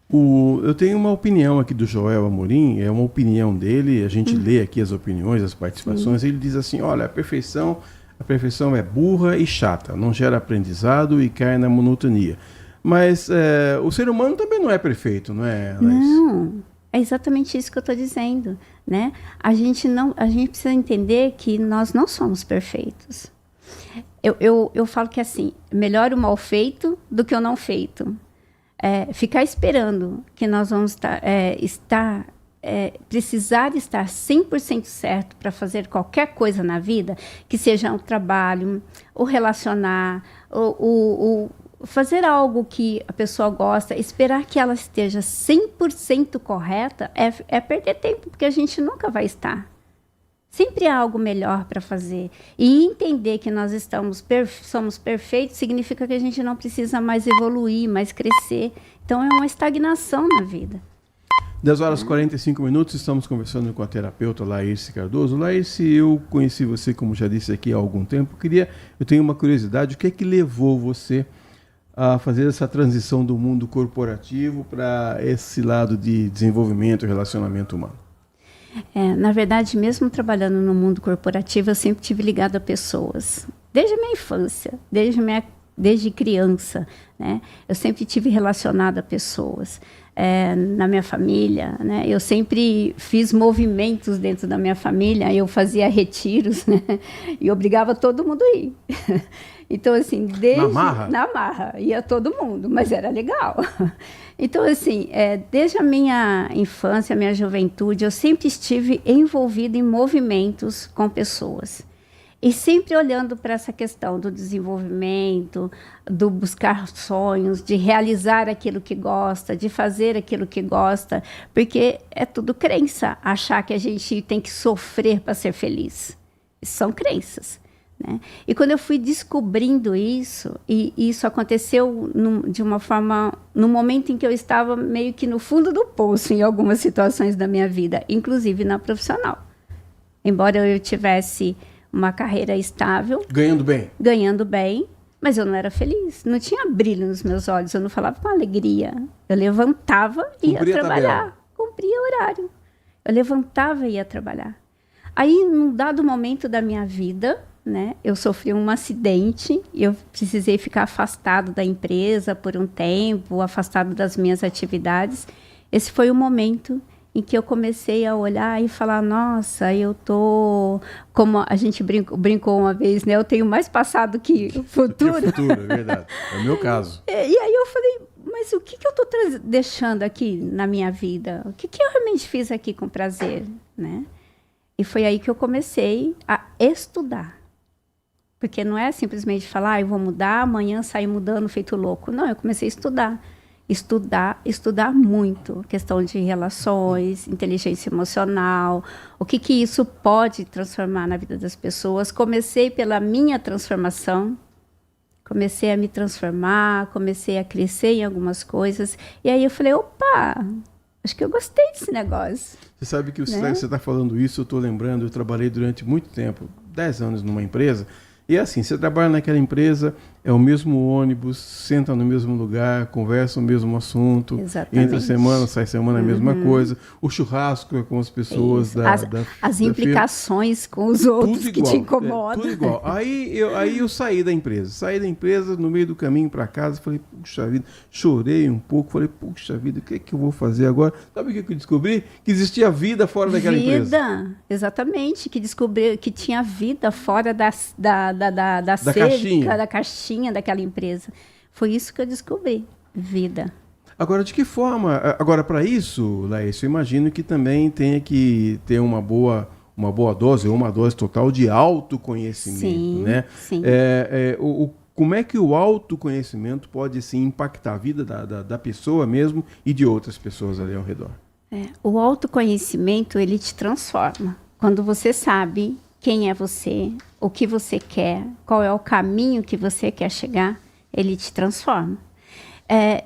Eu tenho uma opinião aqui do Joel Amorim, é uma opinião dele, a gente lê aqui as opiniões, as participações, ele diz assim, olha, a perfeição é burra e chata, não gera aprendizado e cai na monotonia. Mas o ser humano também não é perfeito, não é, Laís? Não, é exatamente isso que eu estou dizendo. Né? A gente precisa entender que nós não somos perfeitos. Eu falo que assim, melhor o mal feito do que o não feito. Ficar esperando que nós vamos precisar estar 100% certo para fazer qualquer coisa na vida, que seja um trabalho, ou relacionar, ou fazer algo que a pessoa gosta, esperar que ela esteja 100% correta, é perder tempo, porque a gente nunca vai estar. Sempre há algo melhor para fazer. E entender que nós somos perfeitos significa que a gente não precisa mais evoluir, mais crescer. Então, é uma estagnação na vida. 10h45, estamos conversando com a terapeuta Laís Cardoso. Laís, eu conheci você, como já disse aqui há algum tempo. Eu tenho uma curiosidade, o que é que levou você a fazer essa transição do mundo corporativo para esse lado de desenvolvimento e relacionamento humano? Na verdade, mesmo trabalhando no mundo corporativo, eu sempre tive ligado a pessoas. Desde a minha infância, desde criança, né? Eu sempre tive relacionado a pessoas. Na minha família, né? Eu sempre fiz movimentos dentro da minha família, eu fazia retiros, né? E obrigava todo mundo a ir. Então, assim, na marra, ia todo mundo, mas era legal. Então, assim, desde a minha infância, a minha juventude, eu sempre estive envolvida em movimentos com pessoas. E sempre olhando para essa questão do desenvolvimento, do buscar sonhos, de realizar aquilo que gosta, de fazer aquilo que gosta, porque é tudo crença, achar que a gente tem que sofrer para ser feliz. Isso são crenças, né? E quando eu fui descobrindo isso, e isso aconteceu de uma forma, no momento em que eu estava meio que no fundo do poço em algumas situações da minha vida, inclusive na profissional. Embora eu tivesse uma carreira estável. Ganhando bem, mas eu não era feliz. Não tinha brilho nos meus olhos, eu não falava com alegria. Eu levantava e ia trabalhar. Cumpria horário. Eu levantava e ia trabalhar. Aí, num dado momento da minha vida, né, eu sofri um acidente e eu precisei ficar afastado da empresa por um tempo, afastado das minhas atividades. Esse foi o momento em que eu comecei a olhar e falar, nossa, eu tô... Como a gente brincou uma vez, né? Eu tenho mais passado que futuro. É verdade. É o meu caso. E aí eu falei, mas o que eu tô deixando aqui na minha vida? O que eu realmente fiz aqui com prazer, né? E foi aí que eu comecei a estudar. Porque não é simplesmente falar, eu vou mudar, amanhã sair mudando feito louco. Não, eu comecei a estudar. Estudar muito, questão de relações, inteligência emocional, o que isso pode transformar na vida das pessoas. Comecei pela minha transformação, comecei a me transformar, comecei a crescer em algumas coisas, e aí eu falei, opa, acho que eu gostei desse negócio. Você sabe que você está falando isso, eu estou lembrando, eu trabalhei durante muito tempo, 10 anos numa empresa, e assim, você trabalha naquela empresa, é o mesmo ônibus, senta no mesmo lugar, conversa o mesmo assunto. Exatamente. Entra semana, sai semana, a mesma coisa. O churrasco é com as pessoas as implicações com os outros tudo que igual, te incomodam. Tudo igual. Aí eu saí da empresa. No meio do caminho para casa, falei, puxa vida, chorei um pouco, falei, puxa vida, o que é que eu vou fazer agora? Sabe o que eu descobri? Que existia vida fora daquela empresa. Exatamente, que descobri que tinha vida fora da caixinha daquela empresa. Foi isso que eu descobri, vida. Agora, de que forma? Agora, para isso, Laís, eu imagino que também tenha que ter uma boa dose, ou uma dose total de autoconhecimento, sim, né? Sim. Como é que o autoconhecimento pode, sim, impactar a vida da pessoa mesmo e de outras pessoas ali ao redor? O autoconhecimento, ele te transforma. Quando você sabe quem é você, o que você quer, qual é o caminho que você quer chegar, ele te transforma.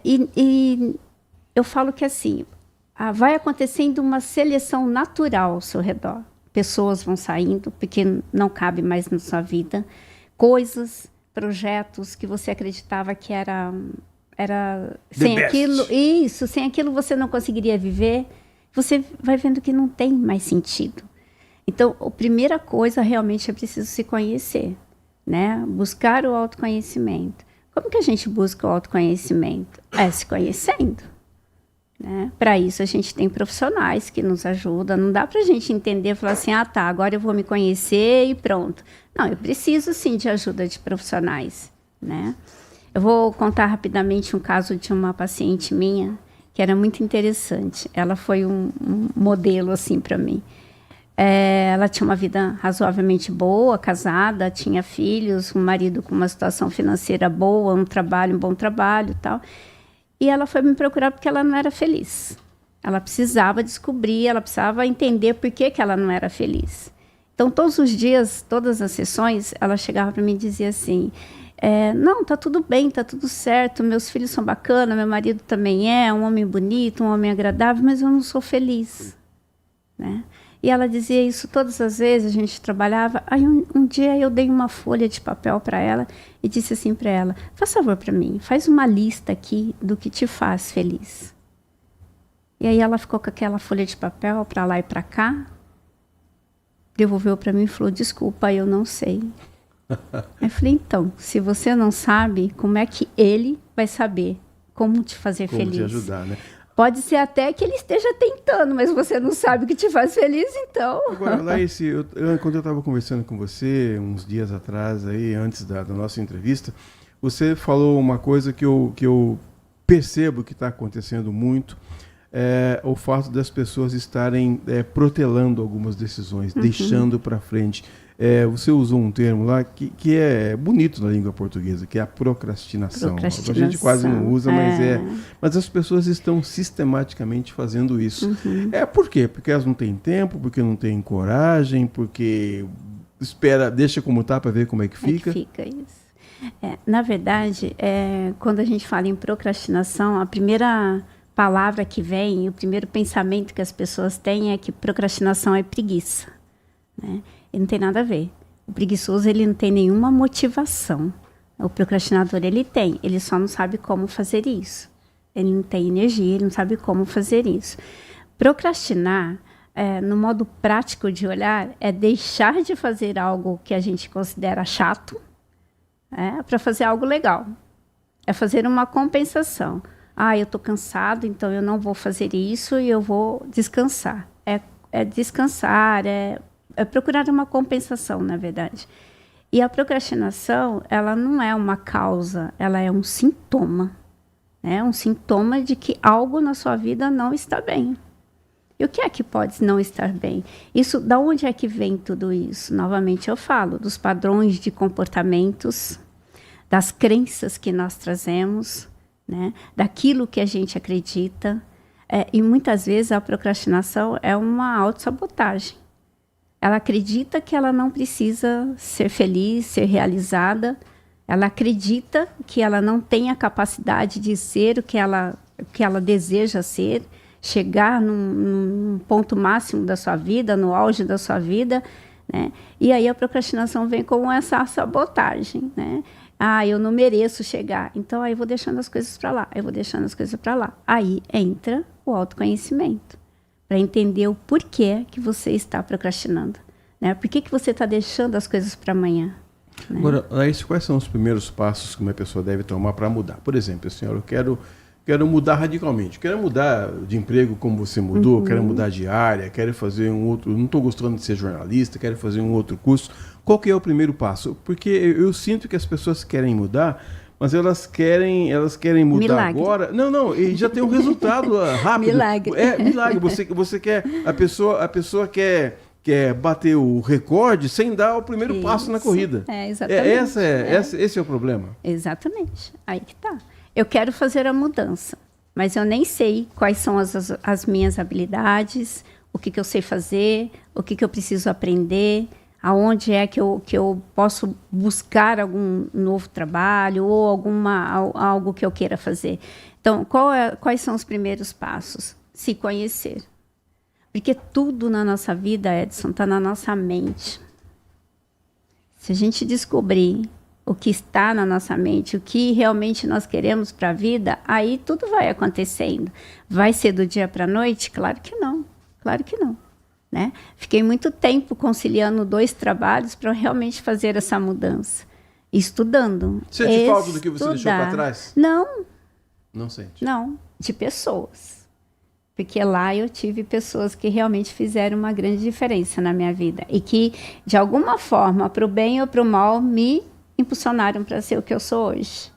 E eu falo que assim, vai acontecendo uma seleção natural ao seu redor. Pessoas vão saindo, porque não cabe mais na sua vida. Coisas, projetos que você acreditava que era sem aquilo, sem aquilo você não conseguiria viver. Você vai vendo que não tem mais sentido. Então, a primeira coisa realmente é preciso se conhecer, né? Buscar o autoconhecimento. Como que a gente busca o autoconhecimento? Se conhecendo, né? Para isso, a gente tem profissionais que nos ajudam. Não dá para a gente entender e falar assim, agora eu vou me conhecer e pronto. Não, eu preciso, sim, de ajuda de profissionais, né? Eu vou contar rapidamente um caso de uma paciente minha, que era muito interessante. Ela foi um modelo, assim, para mim. Ela tinha uma vida razoavelmente boa, casada, tinha filhos, um marido com uma situação financeira boa, um bom trabalho e tal. E ela foi me procurar porque ela não era feliz. Ela precisava descobrir, ela precisava entender por que ela não era feliz. Então, todos os dias, todas as sessões, ela chegava para mim e dizia assim, não, tá tudo bem, tá tudo certo, meus filhos são bacanas, meu marido também é um homem bonito, um homem agradável, mas eu não sou feliz, né? E ela dizia isso todas as vezes, a gente trabalhava. Aí um dia eu dei uma folha de papel para ela e disse assim para ela: faz favor para mim, faz uma lista aqui do que te faz feliz. E aí ela ficou com aquela folha de papel para lá e para cá, devolveu para mim e falou: desculpa, eu não sei. Eu falei: então, se você não sabe, como é que ele vai saber como te fazer feliz? Como te ajudar, né? Pode ser até que ele esteja tentando, mas você não sabe o que te faz feliz, então... Agora, Laís, quando eu estava conversando com você, uns dias atrás, aí, antes da nossa entrevista, você falou uma coisa que eu percebo que está acontecendo muito, o fato das pessoas estarem protelando algumas decisões, deixando para frente. Você usou um termo lá que é bonito na língua portuguesa, que é a procrastinação. A gente quase não usa, mas as pessoas estão sistematicamente fazendo isso. Por quê? Porque elas não têm tempo, porque não têm coragem, porque deixa como tá para ver como é que fica. Fica isso. Na verdade, quando a gente fala em procrastinação, a primeira palavra que vem, o primeiro pensamento que as pessoas têm é que procrastinação é preguiça, né? E não tem nada a ver. O preguiçoso, ele não tem nenhuma motivação. O procrastinador, ele só não sabe como fazer isso. Ele não tem energia, ele não sabe como fazer isso. Procrastinar, no modo prático de olhar, é deixar de fazer algo que a gente considera chato, para fazer algo legal. É fazer uma compensação. Eu estou cansado, então eu não vou fazer isso e eu vou descansar. É descansar, é procurar uma compensação, na verdade. E a procrastinação, ela não é uma causa, ela é um sintoma. Um sintoma de que algo na sua vida não está bem. E o que é que pode não estar bem? Isso, da onde é que vem tudo isso? Novamente eu falo dos padrões de comportamentos, das crenças que nós trazemos, né? Daquilo que a gente acredita. E muitas vezes a procrastinação é uma autossabotagem. Ela acredita que ela não precisa ser feliz, ser realizada. Ela acredita que ela não tem a capacidade de ser o que ela deseja ser, chegar num ponto máximo da sua vida, no auge da sua vida, né? E aí a procrastinação vem com essa sabotagem, né? Eu não mereço chegar. Então, aí eu vou deixando as coisas para lá, Aí entra o autoconhecimento, para entender o porquê que você está procrastinando, né? Por que você está deixando as coisas para amanhã? Né? Agora, Laís, quais são os primeiros passos que uma pessoa deve tomar para mudar? Por exemplo, senhora, eu quero mudar radicalmente, quero mudar de emprego como você mudou, quero mudar de área, quero fazer um outro, não estou gostando de ser jornalista, quero fazer um outro curso. Qual que é o primeiro passo? Porque eu sinto que as pessoas querem mudar, mas elas querem mudar milagre. Agora. Não, e já tem um resultado rápido. Milagre. Milagre. Você quer, a pessoa quer bater o recorde sem dar o primeiro passo na corrida. Exatamente. Esse é o problema. Exatamente. Aí que tá. Eu quero fazer a mudança, mas eu nem sei quais são as minhas habilidades, o que eu sei fazer, o que eu preciso aprender, aonde é que eu posso buscar algum novo trabalho ou algo que eu queira fazer. Então, quais são os primeiros passos? Se conhecer. Porque tudo na nossa vida, Edson, está na nossa mente. Se a gente descobrir o que está na nossa mente, o que realmente nós queremos para a vida, aí tudo vai acontecendo. Vai ser do dia para a noite? Claro que não. Né? Fiquei muito tempo conciliando 2 trabalhos para realmente fazer essa mudança. Estudando. Sente falta do que você deixou para trás? Não. Não sente? Não, de pessoas. Porque lá eu tive pessoas que realmente fizeram uma grande diferença na minha vida. E que, de alguma forma, para o bem ou para o mal, me impulsionaram para ser o que eu sou hoje.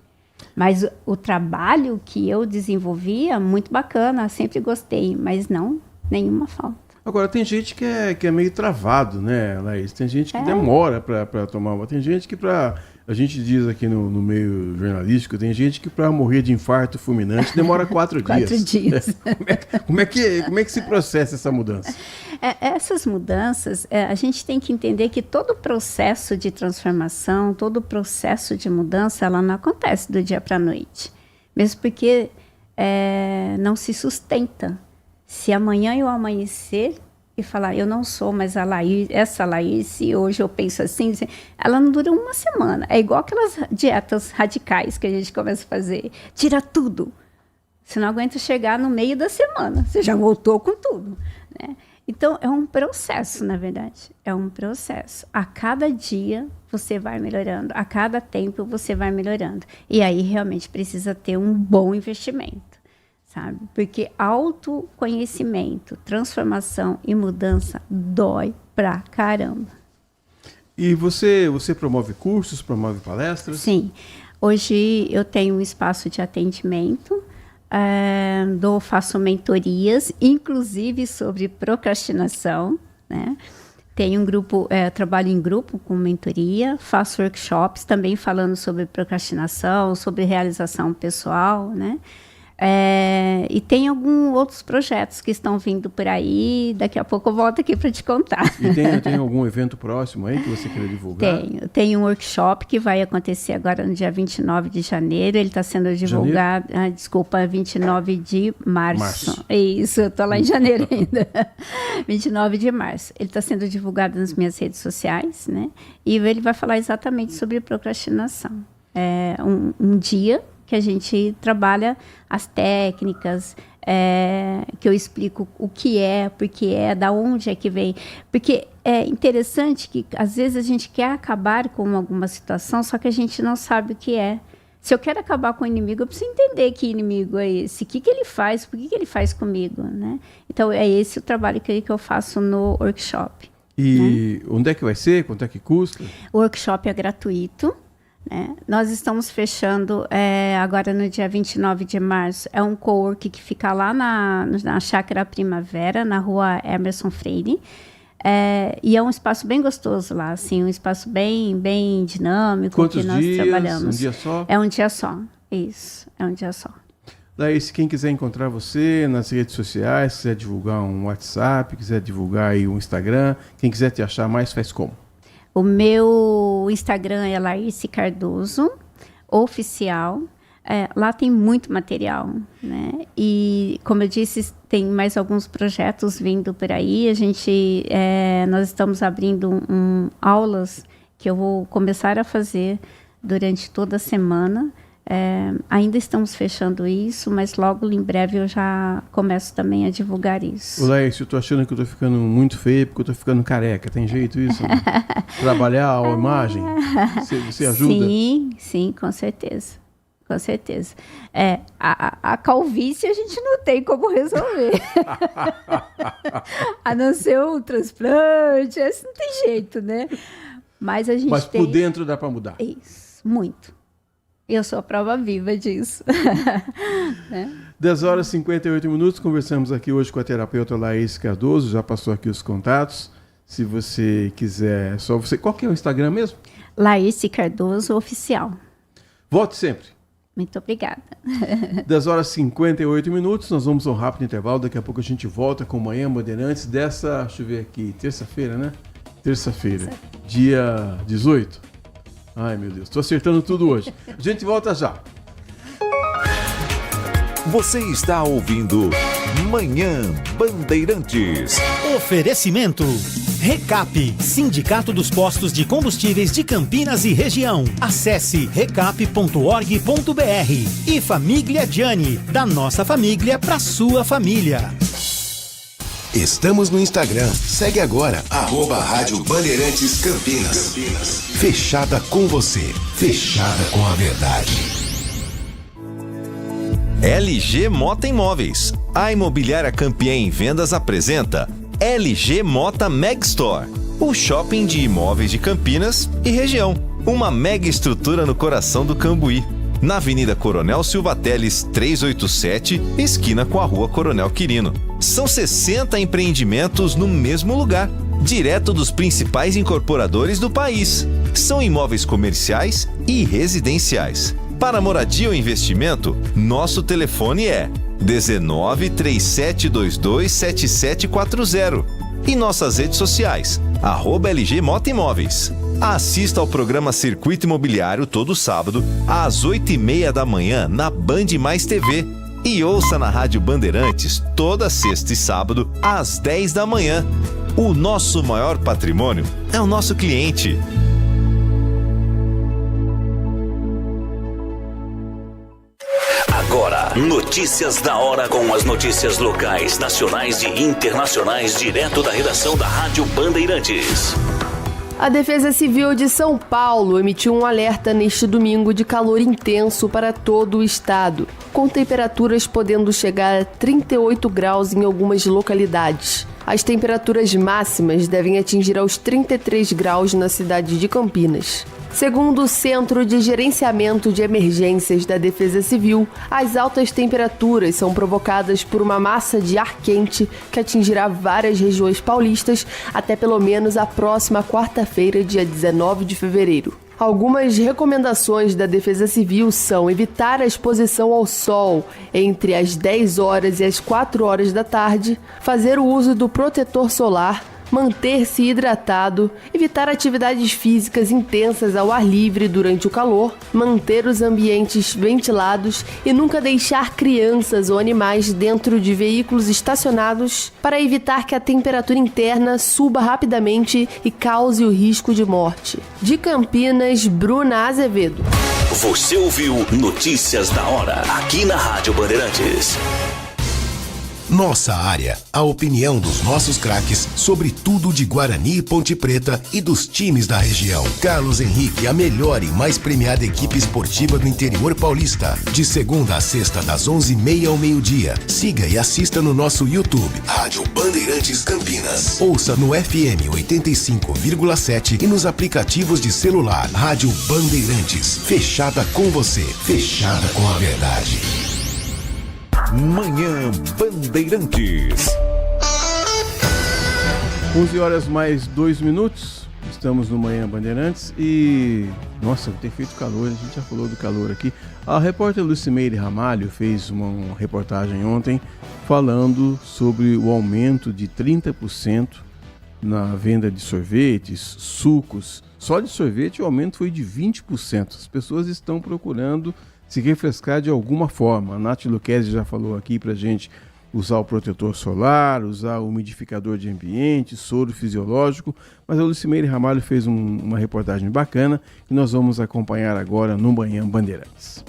Mas o trabalho que eu desenvolvia, muito bacana, sempre gostei, mas não, nenhuma falta. Agora, tem gente que é meio travado, né, Laís? Tem gente que demora para tomar uma. Tem gente que a gente diz aqui no meio jornalístico, tem gente que para morrer de infarto fulminante demora 4 dias. 4 dias. Como é que se processa essa mudança? Essas mudanças, a gente tem que entender que todo processo de transformação, todo processo de mudança, ela não acontece do dia para a noite. Mesmo porque não se sustenta. Se amanhã eu amanhecer e falar, eu não sou mais essa Laís, e hoje eu penso assim, ela não dura uma semana. É igual aquelas dietas radicais que a gente começa a fazer. Tira tudo. Você não aguenta chegar no meio da semana. Você já voltou com tudo, né? Então, é um processo, na verdade. É um processo. A cada dia você vai melhorando. A cada tempo você vai melhorando. E aí, realmente, precisa ter um bom investimento, sabe? Porque autoconhecimento, transformação e mudança dói pra caramba. E você promove cursos, promove palestras? Sim. Hoje eu tenho um espaço de atendimento, faço mentorias, inclusive sobre procrastinação, né? Tenho um grupo, trabalho em grupo com mentoria, faço workshops também falando sobre procrastinação, sobre realização pessoal, né? E tem alguns outros projetos que estão vindo por aí. Daqui a pouco eu volto aqui para te contar. E tem algum evento próximo aí que você queira divulgar? Tenho um workshop que vai acontecer agora no dia 29 de janeiro. Ele está sendo divulgado... 29 de março. Isso, eu estou lá em janeiro ainda. 29 de março. Ele está sendo divulgado nas minhas redes sociais, né? E ele vai falar exatamente sobre procrastinação. É um dia que a gente trabalha as técnicas, que eu explico o que é, por que é, da onde é que vem. Porque é interessante que, às vezes, a gente quer acabar com alguma situação, só que a gente não sabe o que é. Se eu quero acabar com o inimigo, eu preciso entender que inimigo é esse, o que ele faz, por que ele faz comigo, né? Então, é esse o trabalho que eu faço no workshop. E onde é que vai ser? Quanto é que custa? O workshop é gratuito. Nós estamos fechando agora no dia 29 de março. É um cowork que fica lá na Chácara Primavera, na rua Emerson Freire. E é um espaço bem gostoso lá, assim, um espaço bem, bem dinâmico. Quantos que nós dias? Trabalhamos. Um dia só? É um dia só, isso, é um dia só. Daí, se quem quiser encontrar você nas redes sociais, quiser divulgar um WhatsApp, quiser divulgar aí um Instagram, quem quiser te achar mais, faz como? O meu Instagram é Laís Cardoso, oficial. Lá tem muito material, né? E, como eu disse, tem mais alguns projetos vindo por aí. Nós estamos abrindo aulas que eu vou começar a fazer durante toda a semana. Ainda estamos fechando isso, mas logo em breve eu já começo também a divulgar isso. Ô Laís, eu tô achando que eu tô ficando muito feio porque eu tô ficando careca. Tem jeito isso? Trabalhar a imagem? Você ajuda? Sim, com certeza. Com certeza. A calvície a gente não tem como resolver. A não ser um transplante, não tem jeito, né? Mas a gente por dentro dá para mudar. Isso, muito. Eu sou a prova viva disso. 10h58, conversamos aqui hoje com a terapeuta Laís Cardoso, já passou aqui os contatos. Se você quiser, só você... Qual que é o Instagram mesmo? Laís Cardoso Oficial. Volte sempre. Muito obrigada. 10h58, nós vamos a um rápido intervalo, daqui a pouco a gente volta com Manhã Bandeirantes dessa, deixa eu ver aqui, terça-feira, né? Terça-feira, dia 18. Ai, meu Deus, estou acertando tudo hoje. A gente volta já. Você está ouvindo Manhã Bandeirantes. Oferecimento. Recap, Sindicato dos Postos de Combustíveis de Campinas e Região. Acesse recap.org.br. E Família Gianni, da nossa família para sua família. Estamos no Instagram. Segue agora, @Rádio Bandeirantes Campinas. Fechada com você. Fechada com a verdade. LG Mota Imóveis. A imobiliária campeã em vendas apresenta LG Mota Meg Store. O shopping de imóveis de Campinas e região. Uma mega estrutura no coração do Cambuí. Na Avenida Coronel Silva Teles, 387, esquina com a Rua Coronel Quirino. São 60 empreendimentos no mesmo lugar, direto dos principais incorporadores do país. São imóveis comerciais e residenciais. Para moradia ou investimento, nosso telefone é 19 3722 7740. E nossas redes sociais, @LG Mota Imóveis. Assista ao programa Circuito Imobiliário todo sábado, às 8h30 da manhã, na Band Mais TV. E ouça na Rádio Bandeirantes toda sexta e sábado às 10 da manhã. O nosso maior patrimônio é o nosso cliente. Agora, notícias da hora com as notícias locais, nacionais e internacionais, direto da redação da Rádio Bandeirantes. A Defesa Civil de São Paulo emitiu um alerta neste domingo de calor intenso para todo o estado, com temperaturas podendo chegar a 38 graus em algumas localidades. As temperaturas máximas devem atingir aos 33 graus na cidade de Campinas. Segundo o Centro de Gerenciamento de Emergências da Defesa Civil, as altas temperaturas são provocadas por uma massa de ar quente que atingirá várias regiões paulistas até pelo menos a próxima quarta-feira, dia 19 de fevereiro. Algumas recomendações da Defesa Civil são evitar a exposição ao sol entre as 10 horas e as 4 horas da tarde, fazer o uso do protetor solar, manter-se hidratado, evitar atividades físicas intensas ao ar livre durante o calor, manter os ambientes ventilados e nunca deixar crianças ou animais dentro de veículos estacionados para evitar que a temperatura interna suba rapidamente e cause o risco de morte. De Campinas, Bruna Azevedo. Você ouviu Notícias da Hora, aqui na Rádio Bandeirantes. Nossa área, a opinião dos nossos craques sobre tudo de Guarani e Ponte Preta e dos times da região. Carlos Henrique, a melhor e mais premiada equipe esportiva do interior paulista. De segunda a sexta, das 11h30 ao meio-dia. Siga e assista no nosso YouTube, Rádio Bandeirantes Campinas. Ouça no FM 85,7 e nos aplicativos de celular. Rádio Bandeirantes, fechada com você, fechada com a verdade. Manhã Bandeirantes. 11 horas mais 2 minutos. Estamos no Manhã Bandeirantes e... Nossa, tem feito calor, a gente já falou do calor aqui. A repórter Lucimeire Ramalho fez uma reportagem ontem falando sobre o aumento de 30% na venda de sorvetes, sucos. Só de sorvete o aumento foi de 20%. As pessoas estão procurando se refrescar de alguma forma. A Nath Luquezzi já falou aqui pra gente usar o protetor solar, usar o umidificador de ambiente, soro fisiológico, mas a Lucimeire Ramalho fez uma reportagem bacana que nós vamos acompanhar agora no Manhã Bandeirantes.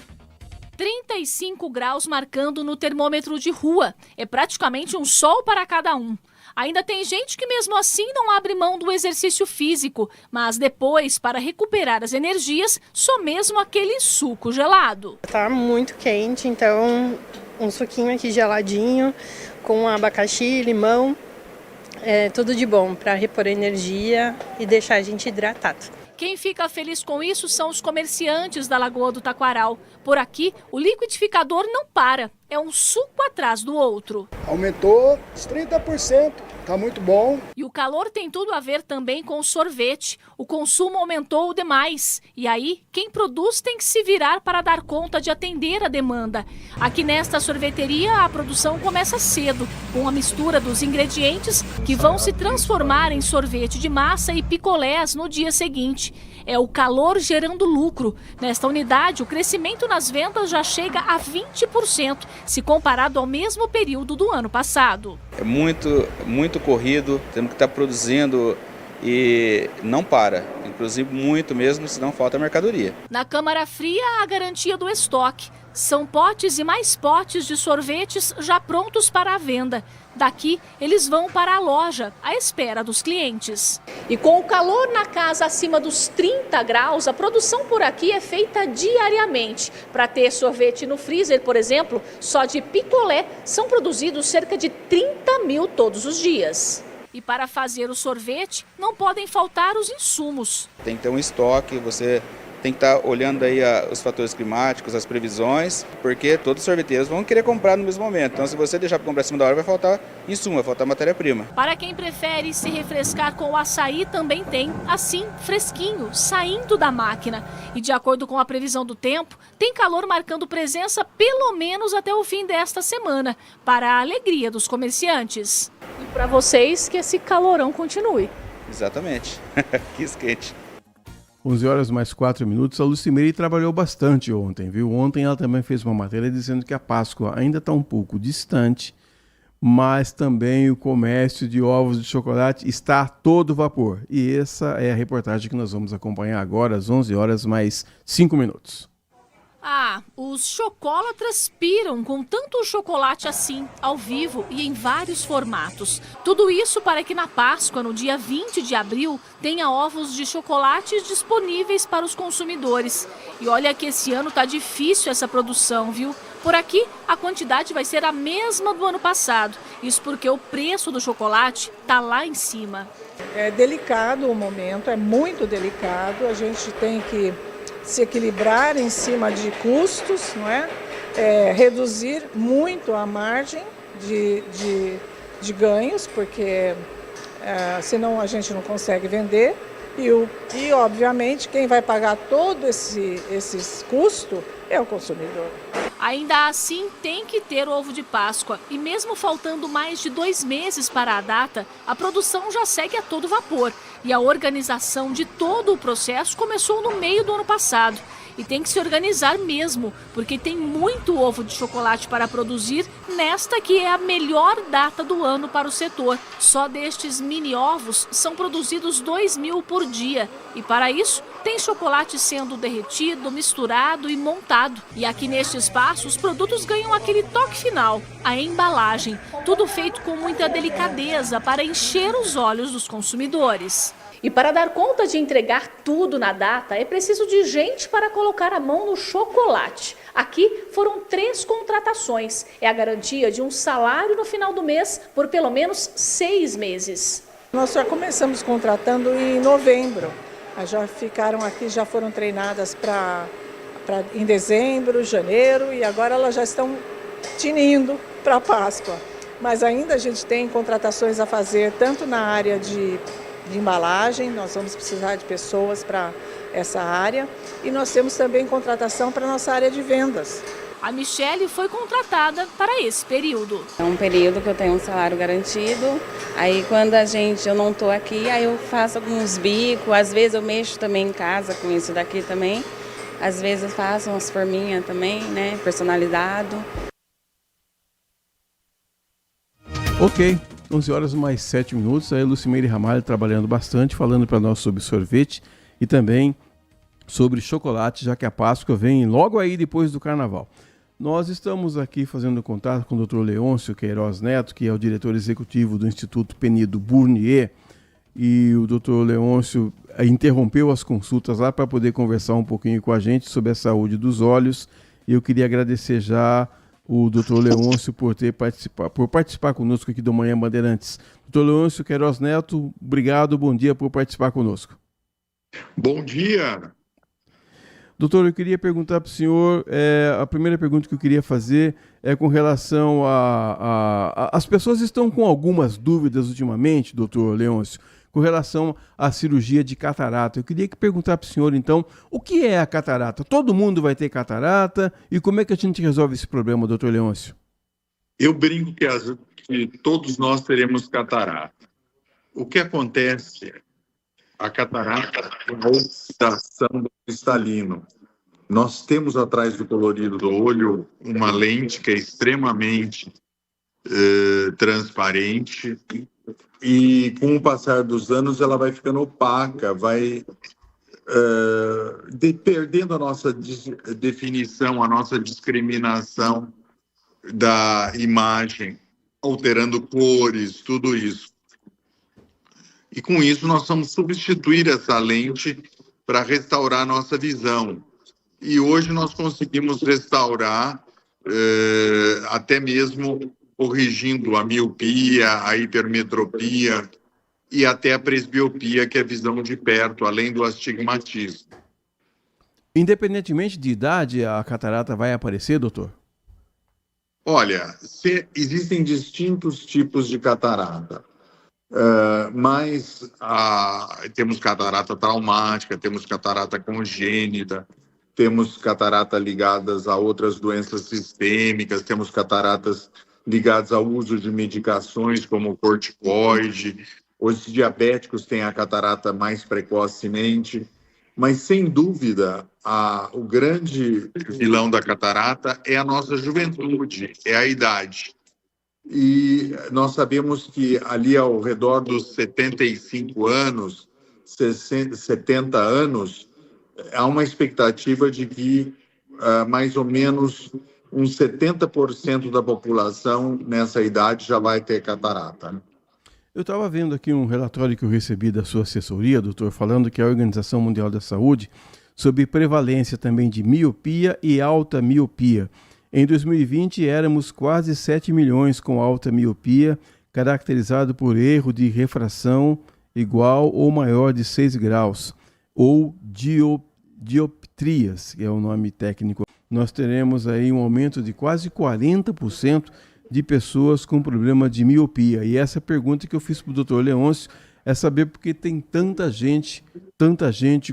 35 graus marcando no termômetro de rua. É praticamente um sol para cada um. Ainda tem gente que mesmo assim não abre mão do exercício físico, mas depois, para recuperar as energias, só mesmo aquele suco gelado. Tá muito quente, então um suquinho aqui geladinho, com abacaxi, limão, tudo de bom para repor energia e deixar a gente hidratado. Quem fica feliz com isso são os comerciantes da Lagoa do Taquaral. Por aqui, o liquidificador não para. É um suco atrás do outro. Aumentou uns 30%, tá muito bom. E o calor tem tudo a ver também com o sorvete. O consumo aumentou demais. E aí, quem produz tem que se virar para dar conta de atender a demanda. Aqui nesta sorveteria, a produção começa cedo, com a mistura dos ingredientes que vão se transformar em sorvete de massa e picolés no dia seguinte. É o calor gerando lucro. Nesta unidade, o crescimento nas vendas já chega a 20%, se comparado ao mesmo período do ano passado. É muito corrido, temos que estar produzindo e não para, inclusive muito mesmo, senão falta mercadoria. Na câmara fria, a garantia do estoque. São potes e mais potes de sorvetes já prontos para a venda. Daqui, eles vão para a loja, à espera dos clientes. E com o calor na casa acima dos 30 graus, a produção por aqui é feita diariamente. Para ter sorvete no freezer, por exemplo, só de picolé são produzidos cerca de 30 mil todos os dias. E para fazer o sorvete, não podem faltar os insumos. Tem que ter um estoque, você tem que estar olhando aí os fatores climáticos, as previsões, porque todos os sorveteiros vão querer comprar no mesmo momento. Então, se você deixar para comprar em cima da hora, vai faltar insumo, vai faltar matéria-prima. Para quem prefere se refrescar com o açaí, também tem, assim, fresquinho, saindo da máquina. E de acordo com a previsão do tempo, tem calor marcando presença pelo menos até o fim desta semana, para a alegria dos comerciantes. E para vocês, que esse calorão continue. Exatamente. Que esquente. 11 horas mais 4 minutos. A Lucimere trabalhou bastante ontem, viu? Ontem ela também fez uma matéria dizendo que a Páscoa ainda está um pouco distante, mas também o comércio de ovos de chocolate está a todo vapor. E essa é a reportagem que nós vamos acompanhar agora, às 11 horas mais 5 minutos. Ah, os chocolatras piram com tanto chocolate assim, ao vivo e em vários formatos. Tudo isso para que na Páscoa, no dia 20 de abril, tenha ovos de chocolate disponíveis para os consumidores. E olha que esse ano tá difícil essa produção, viu? Por aqui, a quantidade vai ser a mesma do ano passado. Isso porque o preço do chocolate tá lá em cima. É delicado o momento, é muito delicado. A gente tem que se equilibrar em cima de custos, não é? Reduzir muito a margem de ganhos, porque senão a gente não consegue vender. E obviamente, quem vai pagar todo esses custos é o consumidor. Ainda assim, tem que ter o ovo de Páscoa. E mesmo faltando mais de 2 meses para a data, a produção já segue a todo vapor. E a organização de todo o processo começou no meio do ano passado. E tem que se organizar mesmo, porque tem muito ovo de chocolate para produzir nesta que é a melhor data do ano para o setor. Só destes mini ovos são produzidos 2.000 por dia. E para isso, tem chocolate sendo derretido, misturado e montado. E aqui neste espaço, os produtos ganham aquele toque final, a embalagem. Tudo feito com muita delicadeza para encher os olhos dos consumidores. E para dar conta de entregar tudo na data, é preciso de gente para colocar a mão no chocolate. Aqui foram 3 contratações. É a garantia de um salário no final do mês por pelo menos 6 meses. Nós já começamos contratando em novembro. Já ficaram aqui, já foram treinadas em dezembro, janeiro, e agora elas já estão tinindo para a Páscoa. Mas ainda a gente tem contratações a fazer, tanto na área de embalagem, nós vamos precisar de pessoas para essa área, e nós temos também contratação para a nossa área de vendas. A Michele foi contratada para esse período. É um período que eu tenho um salário garantido, aí quando eu não estou aqui, aí eu faço alguns bicos, às vezes eu mexo também em casa com isso daqui também, às vezes eu faço umas forminhas também, né, personalizado. Ok. 11 horas mais 7 minutos, aí a Lucimere Ramalho trabalhando bastante, falando para nós sobre sorvete e também sobre chocolate, já que a Páscoa vem logo aí depois do Carnaval. Nós estamos aqui fazendo contato com o Dr. Leôncio Queiroz Neto, que é o diretor executivo do Instituto Penido Bournier, e o Dr. Leôncio interrompeu as consultas lá para poder conversar um pouquinho com a gente sobre a saúde dos olhos, e eu queria agradecer já o Dr. Leôncio por participar conosco aqui do Manhã Bandeirantes. Dr. Leôncio Queiroz Neto, obrigado, bom dia por participar conosco. Bom dia. Doutor, eu queria perguntar para o senhor, a primeira pergunta que eu queria fazer é com relação as pessoas estão com algumas dúvidas ultimamente, doutor Leôncio, com relação à cirurgia de catarata. Eu queria perguntar para o senhor, então, o que é a catarata? Todo mundo vai ter catarata? E como é que a gente resolve esse problema, doutor Leôncio? Eu brinco que todos nós teremos catarata. O que acontece? A catarata é a oxidação do cristalino. Nós temos atrás do colorido do olho uma lente que é extremamente transparente, e com o passar dos anos ela vai ficando opaca, vai perdendo a nossa definição, a nossa discriminação da imagem, alterando cores, tudo isso. E com isso nós vamos substituir essa lente para restaurar a nossa visão. E hoje nós conseguimos restaurar até mesmo corrigindo a miopia, a hipermetropia e até a presbiopia, que é a visão de perto, além do astigmatismo. Independentemente de idade, a catarata vai aparecer, doutor? Olha, existem distintos tipos de catarata, mas temos catarata traumática, temos catarata congênita, temos catarata ligadas a outras doenças sistêmicas, temos cataratas ligadas ao uso de medicações como o corticoide. Os diabéticos têm a catarata mais precocemente. Mas, sem dúvida, o grande vilão da catarata é a nossa juventude, é a idade. E nós sabemos que ali ao redor dos 75 anos, 70 anos, há uma expectativa de que mais ou menos uns 70% da população nessa idade já vai ter catarata. Eu estava vendo aqui um relatório que eu recebi da sua assessoria, doutor, falando que a Organização Mundial da Saúde, sobre prevalência também de miopia e alta miopia. Em 2020, éramos quase 7 milhões com alta miopia, caracterizado por erro de refração igual ou maior de 6 graus, ou dioptrias, que é o nome técnico. Nós teremos aí um aumento de quase 40% de pessoas com problema de miopia. E essa pergunta que eu fiz para o doutor Leôncio é saber por que tem tanta gente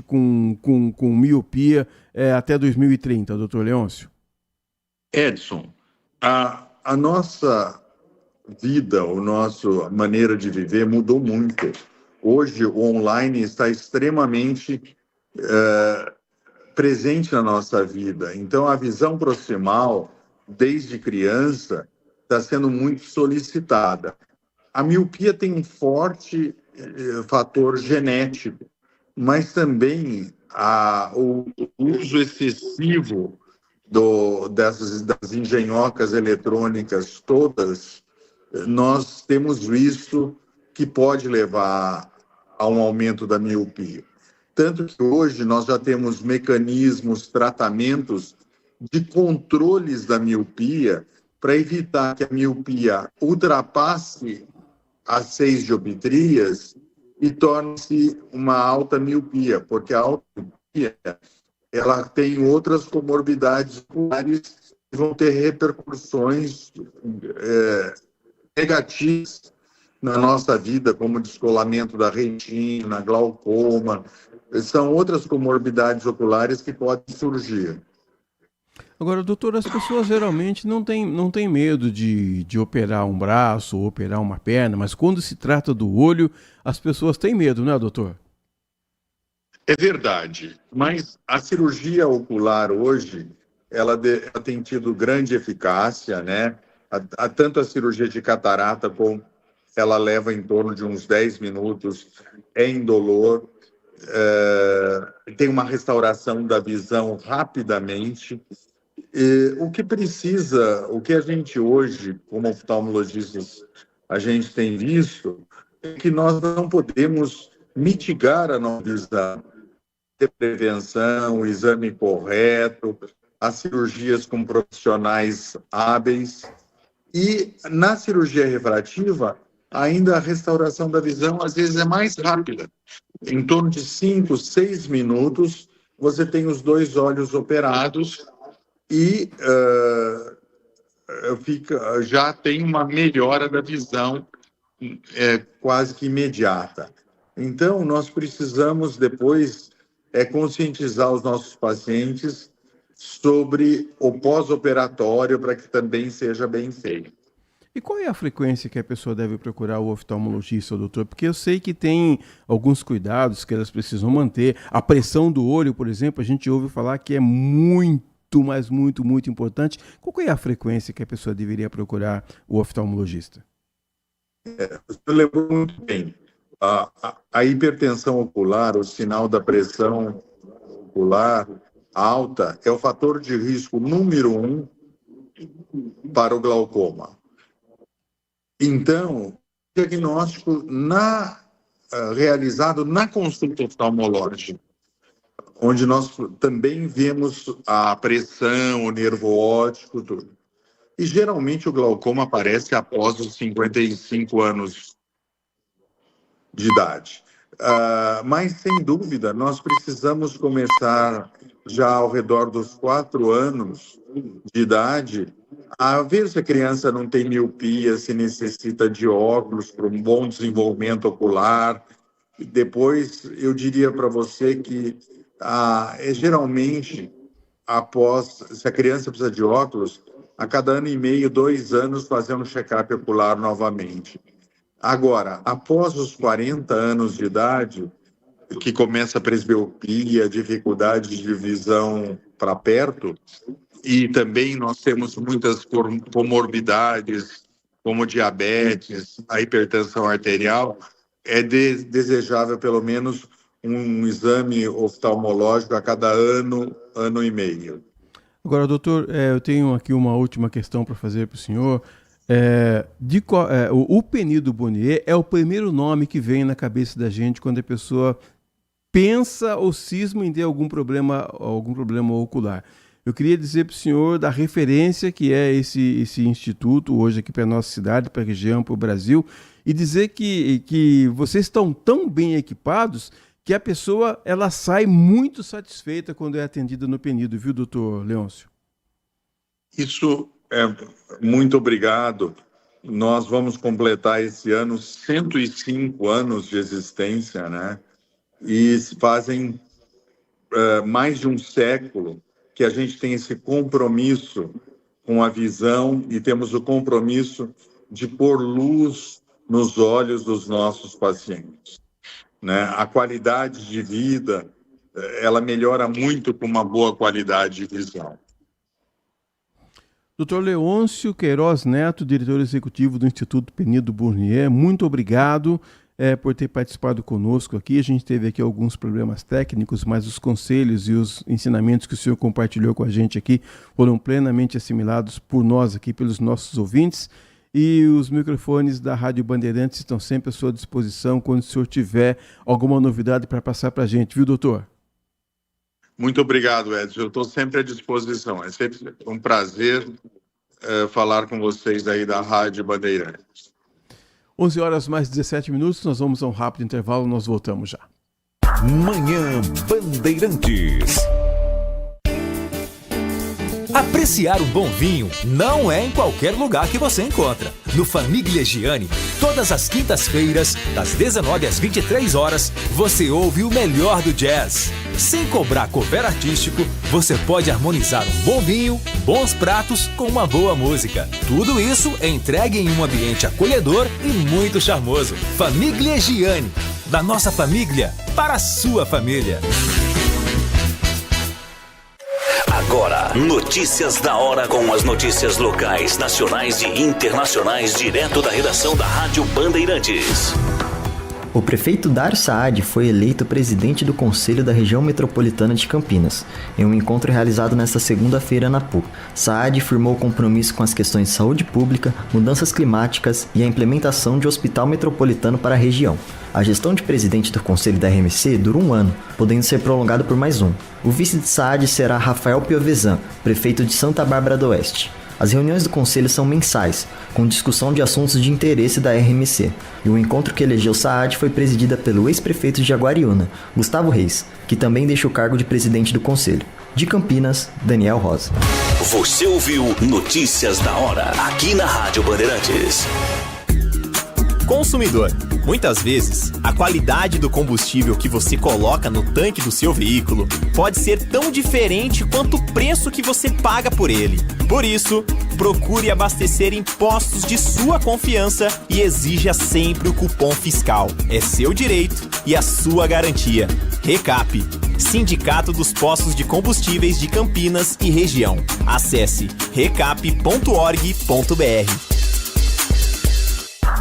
com miopia até 2030, doutor Leôncio. Edson, a nossa vida, a nossa maneira de viver mudou muito. Hoje o online está extremamente presente na nossa vida. Então a visão proximal, desde criança, está sendo muito solicitada. A miopia tem um forte fator genético, mas também o uso excessivo das engenhocas eletrônicas todas, nós temos visto que pode levar a um aumento da miopia. Tanto que hoje nós já temos mecanismos, tratamentos de controles da miopia para evitar que a miopia ultrapasse as 6 dioptrias e torne-se uma alta miopia, porque a alta miopia ela tem outras comorbidades oculares que vão ter repercussões negativas na nossa vida, como descolamento da retina, glaucoma. São outras comorbidades oculares que podem surgir. Agora, doutor, as pessoas geralmente não têm medo de operar um braço ou operar uma perna, mas quando se trata do olho, as pessoas têm medo, não é, doutor? É verdade, mas a cirurgia ocular hoje, ela tem tido grande eficácia, né? Tanto a cirurgia de catarata, como ela leva em torno de uns 10 minutos, é indolor, tem uma restauração da visão rapidamente. O que a gente hoje, como oftalmologistas, a gente tem visto, é que nós não podemos mitigar a nossa visão. Ter prevenção, o exame correto, as cirurgias com profissionais hábeis. E na cirurgia refrativa, ainda a restauração da visão às vezes é mais rápida. Em torno de 5, 6 minutos, você tem os 2 olhos operados e já tem uma melhora da visão quase que imediata. Então, nós precisamos depois conscientizar os nossos pacientes sobre o pós-operatório para que também seja bem feito. E qual é a frequência que a pessoa deve procurar o oftalmologista, doutor? Porque eu sei que tem alguns cuidados que elas precisam manter. A pressão do olho, por exemplo, a gente ouve falar que é muito, mas muito, muito importante. Qual é a frequência que a pessoa deveria procurar o oftalmologista? Você lembrou muito bem. A hipertensão ocular, o sinal da pressão ocular alta, é o fator de risco número 1 para o glaucoma. Então, o diagnóstico realizado na consulta oftalmológica, onde nós também vemos a pressão, o nervo óptico, tudo. E geralmente o glaucoma aparece após os 55 anos de idade. Mas, sem dúvida, nós precisamos começar já ao redor dos 4 anos de idade a ver se a criança não tem miopia, se necessita de óculos para um bom desenvolvimento ocular. Depois, eu diria para você que geralmente, se a criança precisa de óculos, a cada 1 ano e meio, 2 anos, fazer um check-up ocular novamente. Agora, após os 40 anos de idade, que começa a presbiopia, dificuldade de visão para perto, e também nós temos muitas comorbidades, como diabetes, a hipertensão arterial, é desejável pelo menos um exame oftalmológico a cada ano, ano e meio. Agora, doutor, eu tenho aqui uma última questão para fazer para o senhor. O Penido Bonier é o primeiro nome que vem na cabeça da gente quando a pessoa pensa ou cisma em ter algum problema ocular. Eu queria dizer para o senhor da referência que é esse instituto hoje aqui para a nossa cidade, para a região, para o Brasil, e dizer que vocês estão tão bem equipados que a pessoa ela sai muito satisfeita quando é atendida no Penido, viu, doutor Leôncio? Isso muito obrigado. Nós vamos completar esse ano 105 anos de existência, né? E fazem mais de um século que a gente tem esse compromisso com a visão e temos o compromisso de pôr luz nos olhos dos nossos pacientes, né? A qualidade de vida, ela melhora muito com uma boa qualidade de visão. Dr. Leôncio Queiroz Neto, diretor executivo do Instituto Penido Bonier, muito obrigado por ter participado conosco aqui. A gente teve aqui alguns problemas técnicos, mas os conselhos e os ensinamentos que o senhor compartilhou com a gente aqui foram plenamente assimilados por nós aqui, pelos nossos ouvintes. E os microfones da Rádio Bandeirantes estão sempre à sua disposição quando o senhor tiver alguma novidade para passar para a gente, viu, doutor? Muito obrigado, Edson. Eu estou sempre à disposição. É sempre um prazer falar com vocês aí da Rádio Bandeirantes. 11 horas mais 17 minutos, nós vamos a um rápido intervalo, nós voltamos já. Manhã Bandeirantes. Apreciar um bom vinho não é em qualquer lugar que você encontra. No Famiglia Gianni, todas as quintas-feiras, das 19 às 23 horas, você ouve o melhor do jazz. Sem cobrar cover artístico, você pode harmonizar um bom vinho, bons pratos com uma boa música. Tudo isso é entregue em um ambiente acolhedor e muito charmoso. Famiglia Gianni, da nossa família para a sua família. Agora, notícias da hora com as notícias locais, nacionais e internacionais, direto da redação da Rádio Bandeirantes. O prefeito Dário Saad foi eleito presidente do Conselho da Região Metropolitana de Campinas, em um encontro realizado nesta segunda-feira na PUC. Saad firmou compromisso com as questões de saúde pública, mudanças climáticas e a implementação de hospital metropolitano para a região. A gestão de presidente do Conselho da RMC dura 1 ano, podendo ser prolongado por mais um. O vice de Saad será Rafael Piovesan, prefeito de Santa Bárbara do Oeste. As reuniões do Conselho são mensais, com discussão de assuntos de interesse da RMC, e o encontro que elegeu Saad foi presidida pelo ex-prefeito de Jaguariúna, Gustavo Reis, que também deixa o cargo de presidente do Conselho. De Campinas, Daniel Rosa. Você ouviu Notícias da Hora, aqui na Rádio Bandeirantes. Consumidor, muitas vezes, a qualidade do combustível que você coloca no tanque do seu veículo pode ser tão diferente quanto o preço que você paga por ele. Por isso, procure abastecer em postos de sua confiança e exija sempre o cupom fiscal. É seu direito e a sua garantia. Recap, Sindicato dos Postos de Combustíveis de Campinas e Região. Acesse recap.org.br.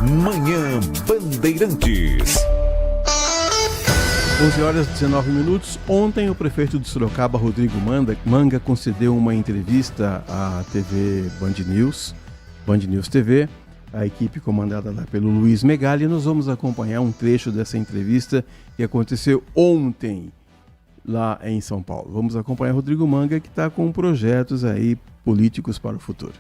Manhã Bandeirantes. 11 horas e 19 minutos. Ontem o prefeito de Sorocaba, Rodrigo Manga, concedeu uma entrevista à TV Band News TV, a equipe comandada lá pelo Luiz Megali. Nós vamos acompanhar um trecho dessa entrevista que aconteceu ontem lá em São Paulo. Vamos acompanhar Rodrigo Manga, que está com projetos aí políticos para o futuro.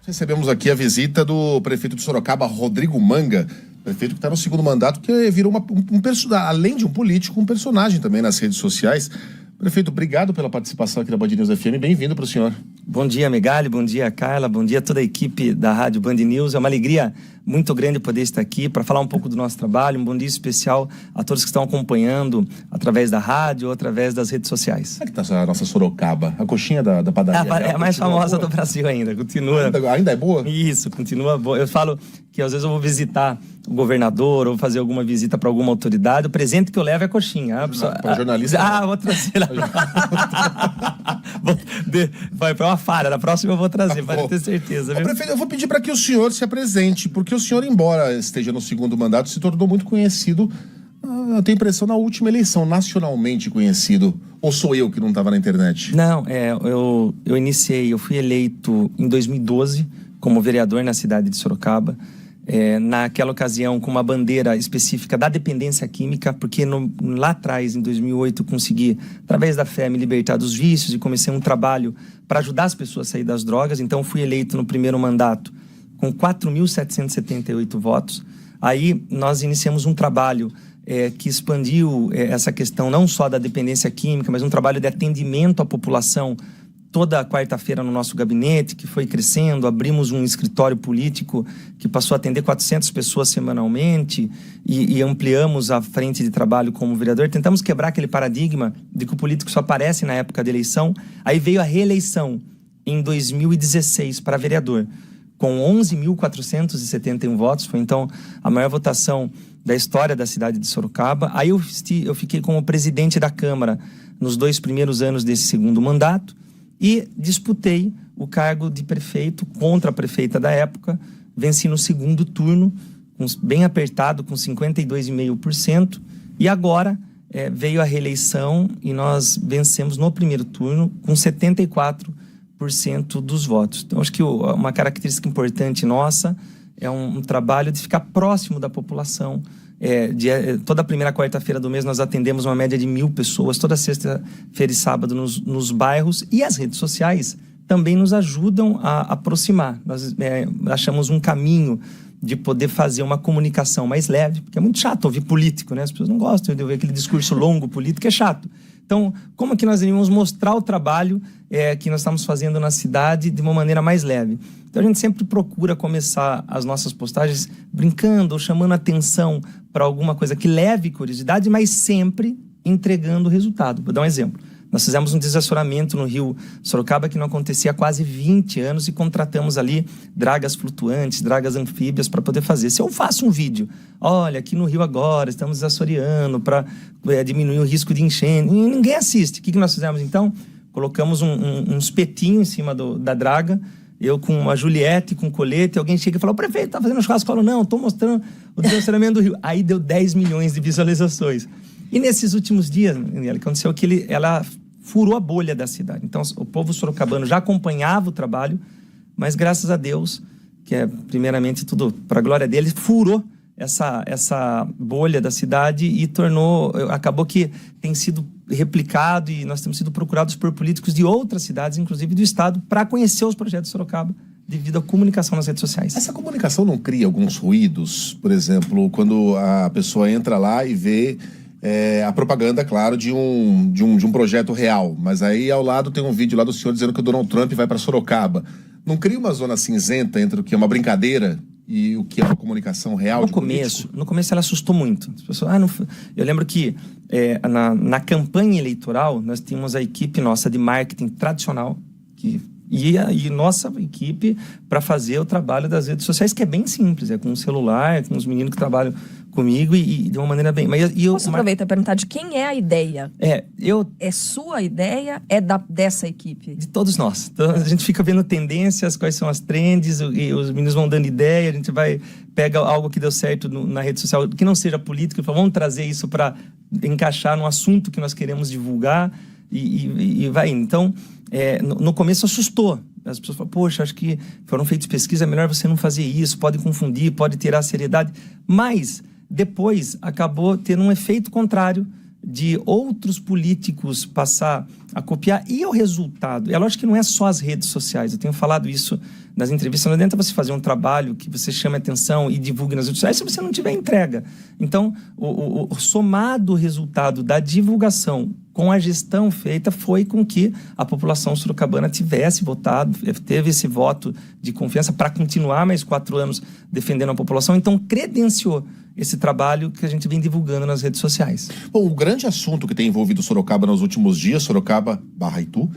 Recebemos aqui a visita do prefeito de Sorocaba, Rodrigo Manga, prefeito que está no segundo mandato, que virou além de um político, um personagem também nas redes sociais. Prefeito, obrigado pela participação aqui da Band News FM. Bem-vindo para o senhor. Bom dia, Megali, bom dia, Carla, bom dia a toda a equipe da Rádio Band News. É uma alegria muito grande poder estar aqui para falar um pouco do nosso trabalho. Um bom dia especial a todos que estão acompanhando através da rádio ou através das redes sociais. Como é que tá a nossa Sorocaba? A coxinha da padaria? É a mais famosa do Brasil ainda. Continua. Ainda é boa? Isso, continua boa. Eu falo que às vezes eu vou visitar o governador ou fazer alguma visita para alguma autoridade. O presente que eu levo é a coxinha. Para jornalista. Vou trazer. Vai para uma falha. Na próxima eu vou trazer, pode ter certeza. Prefeito, eu vou pedir para que o senhor se apresente, porque o senhor, embora esteja no segundo mandato, se tornou muito conhecido, eu tenho a impressão, na última eleição, nacionalmente conhecido. Ou sou eu que não estava na internet? Não, eu fui eleito em 2012 como vereador na cidade de Sorocaba. Naquela ocasião com uma bandeira específica da dependência química, porque lá atrás, em 2008, eu consegui, através da fé, me libertar dos vícios e comecei um trabalho para ajudar as pessoas a sair das drogas. Então fui eleito no primeiro mandato com 4.778 votos. Aí nós iniciamos um trabalho que expandiu essa questão não só da dependência química, mas um trabalho de atendimento à população toda quarta-feira no nosso gabinete, que foi crescendo. Abrimos um escritório político que passou a atender 400 pessoas semanalmente e ampliamos a frente de trabalho como vereador. Tentamos quebrar aquele paradigma de que o político só aparece na época da eleição. Aí veio a reeleição em 2016 para vereador, com 11.471 votos. Foi então a maior votação da história da cidade de Sorocaba. Aí eu fiquei como presidente da Câmara nos 2 primeiros anos desse segundo mandato e disputei o cargo de prefeito contra a prefeita da época. Venci no segundo turno, bem apertado, com 52,5%. E agora veio a reeleição e nós vencemos no primeiro turno com 74% dos votos. Então, acho que uma característica importante nossa é um trabalho de ficar próximo da população. Toda a primeira quarta-feira do mês nós atendemos uma média de 1.000 pessoas, toda sexta-feira e sábado nos bairros, e as redes sociais também nos ajudam a aproximar. Nós achamos um caminho de poder fazer uma comunicação mais leve, porque é muito chato ouvir político, né? As pessoas não gostam de ouvir aquele discurso longo político, é chato. Então, como que nós iríamos mostrar o trabalho que nós estamos fazendo na cidade de uma maneira mais leve? Então, a gente sempre procura começar as nossas postagens brincando ou chamando atenção para alguma coisa que leve curiosidade, mas sempre entregando o resultado. Vou dar um exemplo. Nós fizemos um desassoramento no rio Sorocaba que não acontecia há quase 20 anos e contratamos ali dragas flutuantes, dragas anfíbias para poder fazer. Se eu faço um vídeo, olha, aqui no rio agora estamos desassoreando para diminuir o risco de enchente, e ninguém assiste. O que nós fizemos então? Colocamos um espetinho em cima da draga, eu com uma Juliette, com colete, alguém chega e fala: o prefeito tá fazendo churrasco? Eu falo: não, estou mostrando o desassoramento do rio. Aí deu 10 milhões de visualizações. E nesses últimos dias, aconteceu que ela furou a bolha da cidade. Então, o povo sorocabano já acompanhava o trabalho, mas graças a Deus, que é primeiramente tudo para a glória dele, furou essa bolha da cidade e acabou que tem sido replicado, e nós temos sido procurados por políticos de outras cidades, inclusive do estado, para conhecer os projetos de Sorocaba devido à comunicação nas redes sociais. Essa comunicação não cria alguns ruídos? Por exemplo, quando a pessoa entra lá e vê a propaganda, claro, de um projeto real, mas aí ao lado tem um vídeo lá do senhor dizendo que o Donald Trump vai para Sorocaba. Não cria uma zona cinzenta entre o que é uma brincadeira e o que é uma comunicação real? No começo ela assustou muito. As pessoas, eu lembro que na campanha eleitoral nós tínhamos a equipe nossa de marketing tradicional que e nossa equipe para fazer o trabalho das redes sociais, que é bem simples, com um celular, com os meninos que trabalham comigo e de uma maneira bem... Posso aproveitar e perguntar de quem é a ideia? É sua ideia? É dessa equipe? De todos nós. Então, a gente fica vendo tendências, quais são as trends, e os meninos vão dando ideia, a gente pega algo que deu certo na rede social, que não seja político, e fala: vamos trazer isso para encaixar num assunto que nós queremos divulgar, e vai indo. Então, no começo assustou. As pessoas falam: poxa, acho que foram feitas pesquisas, é melhor você não fazer isso, pode confundir, pode tirar a seriedade. Mas depois acabou tendo um efeito contrário de outros políticos passar a copiar. E o resultado? É lógico que não é só as redes sociais. Eu tenho falado isso nas entrevistas. Não adianta você fazer um trabalho que você chame atenção e divulgue nas redes sociais se você não tiver entrega. Então, o somado resultado da divulgação com a gestão feita foi com que a população sorocabana tivesse votado, teve esse voto de confiança para continuar mais 4 anos defendendo a população. Então, credenciou esse trabalho que a gente vem divulgando nas redes sociais. Bom, o grande assunto que tem envolvido Sorocaba nos últimos dias, Sorocaba/Itu,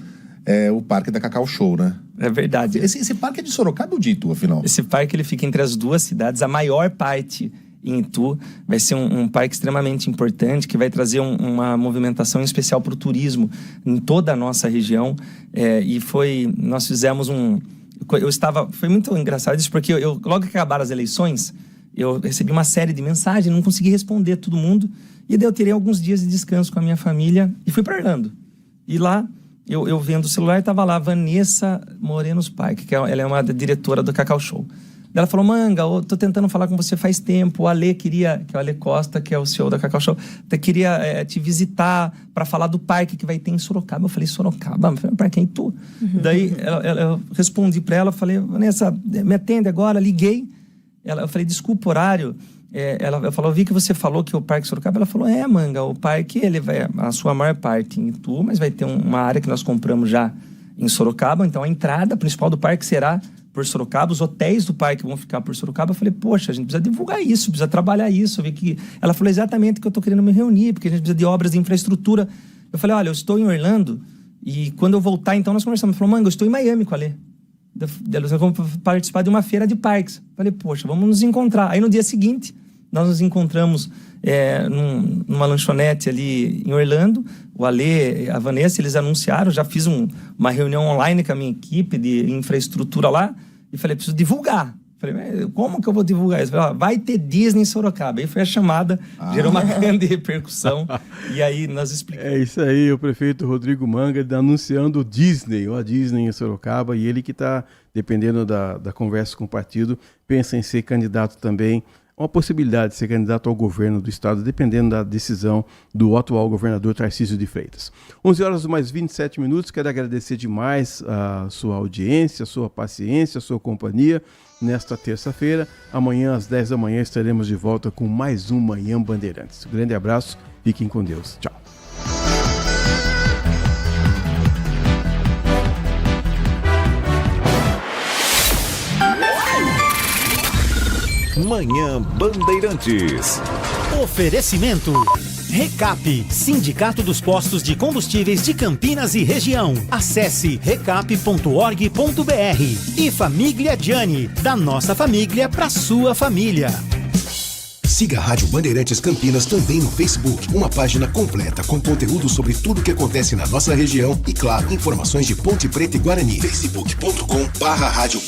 é o Parque da Cacau Show, né? É verdade. Esse parque é de Sorocaba ou de Itu, afinal? Esse parque ele fica entre as 2 cidades. A maior parte em Itu vai ser um parque extremamente importante que vai trazer uma movimentação especial para o turismo em toda a nossa região. Nós fizemos foi muito engraçado isso, porque logo que acabaram as eleições, eu recebi uma série de mensagens, não consegui responder todo mundo, e daí eu tirei alguns dias de descanso com a minha família e fui para Orlando. E lá, eu vendo o celular, estava lá Vanessa Morenos Paique, que ela é uma diretora do Cacau Show. Ela falou: Manga, eu tô tentando falar com você faz tempo, o Ale queria, que é o Ale Costa, que é o CEO da Cacau Show, queria te visitar para falar do parque que vai ter em Sorocaba. Eu falei: Sorocaba? Eu falei: parque é em Itu. Daí eu respondi para ela, falei: Vanessa, me atende agora, liguei. Eu falei: desculpa o horário. Ela falou: eu vi que você falou que o Parque Sorocaba. Ela falou: Manga, o parque ele vai a sua maior parte em Itu, mas vai ter uma área que nós compramos já em Sorocaba. Então a entrada principal do parque será por Sorocaba, os hotéis do parque vão ficar por Sorocaba. Eu falei: poxa, a gente precisa divulgar isso, precisa trabalhar isso. Ela falou exatamente que eu tô querendo me reunir, porque a gente precisa de obras de infraestrutura. Eu falei: olha, eu estou em Orlando e quando eu voltar, então nós conversamos. Ela falou: Manga, eu estou em Miami com a Lê. Vamos participar de uma feira de parques. Falei: poxa, vamos nos encontrar. Aí no dia seguinte, nós nos encontramos numa lanchonete ali em Orlando. O Ale, a Vanessa, eles anunciaram. Já fiz uma reunião online com a minha equipe de infraestrutura lá. E falei: preciso divulgar. Falei: como que eu vou divulgar isso? Falei: vai ter Disney em Sorocaba. Aí foi a chamada, gerou uma grande repercussão. E aí nós explicamos. É isso aí, o prefeito Rodrigo Manga anunciando a Disney em Sorocaba. E ele que está, dependendo da conversa com o partido, pensa em ser candidato também. Uma possibilidade de ser candidato ao governo do estado, dependendo da decisão do atual governador Tarcísio de Freitas. 11h mais 27. Quero agradecer demais a sua audiência, a sua paciência, a sua companhia nesta terça-feira. Amanhã, às 10 da manhã, estaremos de volta com mais um Manhã Bandeirantes. Um grande abraço, fiquem com Deus. Tchau. Manhã Bandeirantes. Oferecimento. Recap, Sindicato dos Postos de Combustíveis de Campinas e Região. Acesse recap.org.br. E Família Gianni, da nossa família para sua família. Siga a Rádio Bandeirantes Campinas também no Facebook. Uma página completa com conteúdo sobre tudo que acontece na nossa região e, claro, informações de Ponte Preta e Guarani. facebook.com/Rádio Bandeirantes.